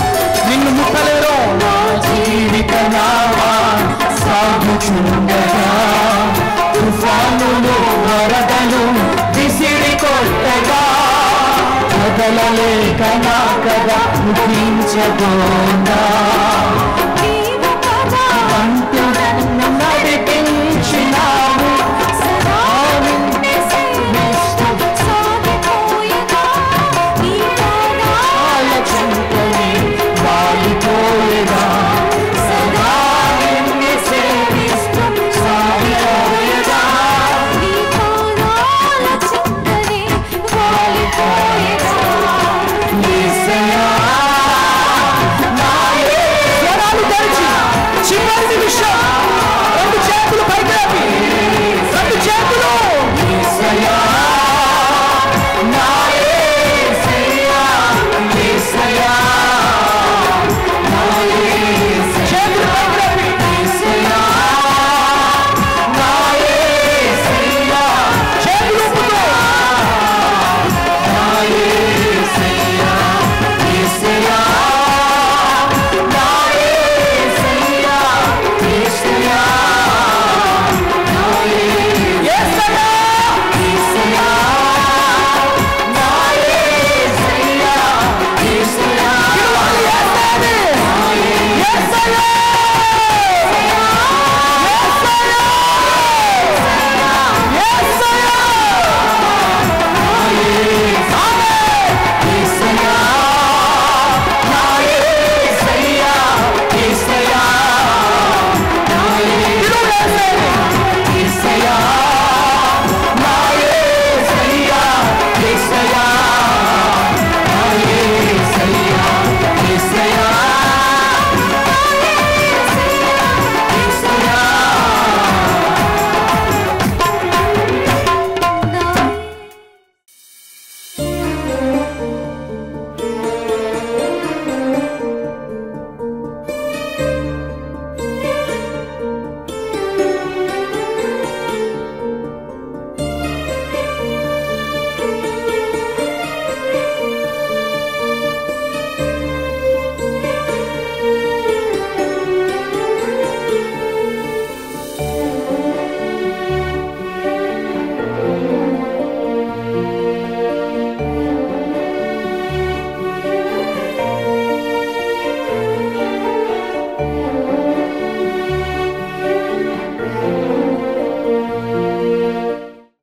నిన్ను ముట్టలేరో. నా జీవిత నావా సాగుచుండగా, తుఫానులు వరదలు విసిరి కొట్టగా, కదలలేక నా కథ ముగించబోనా,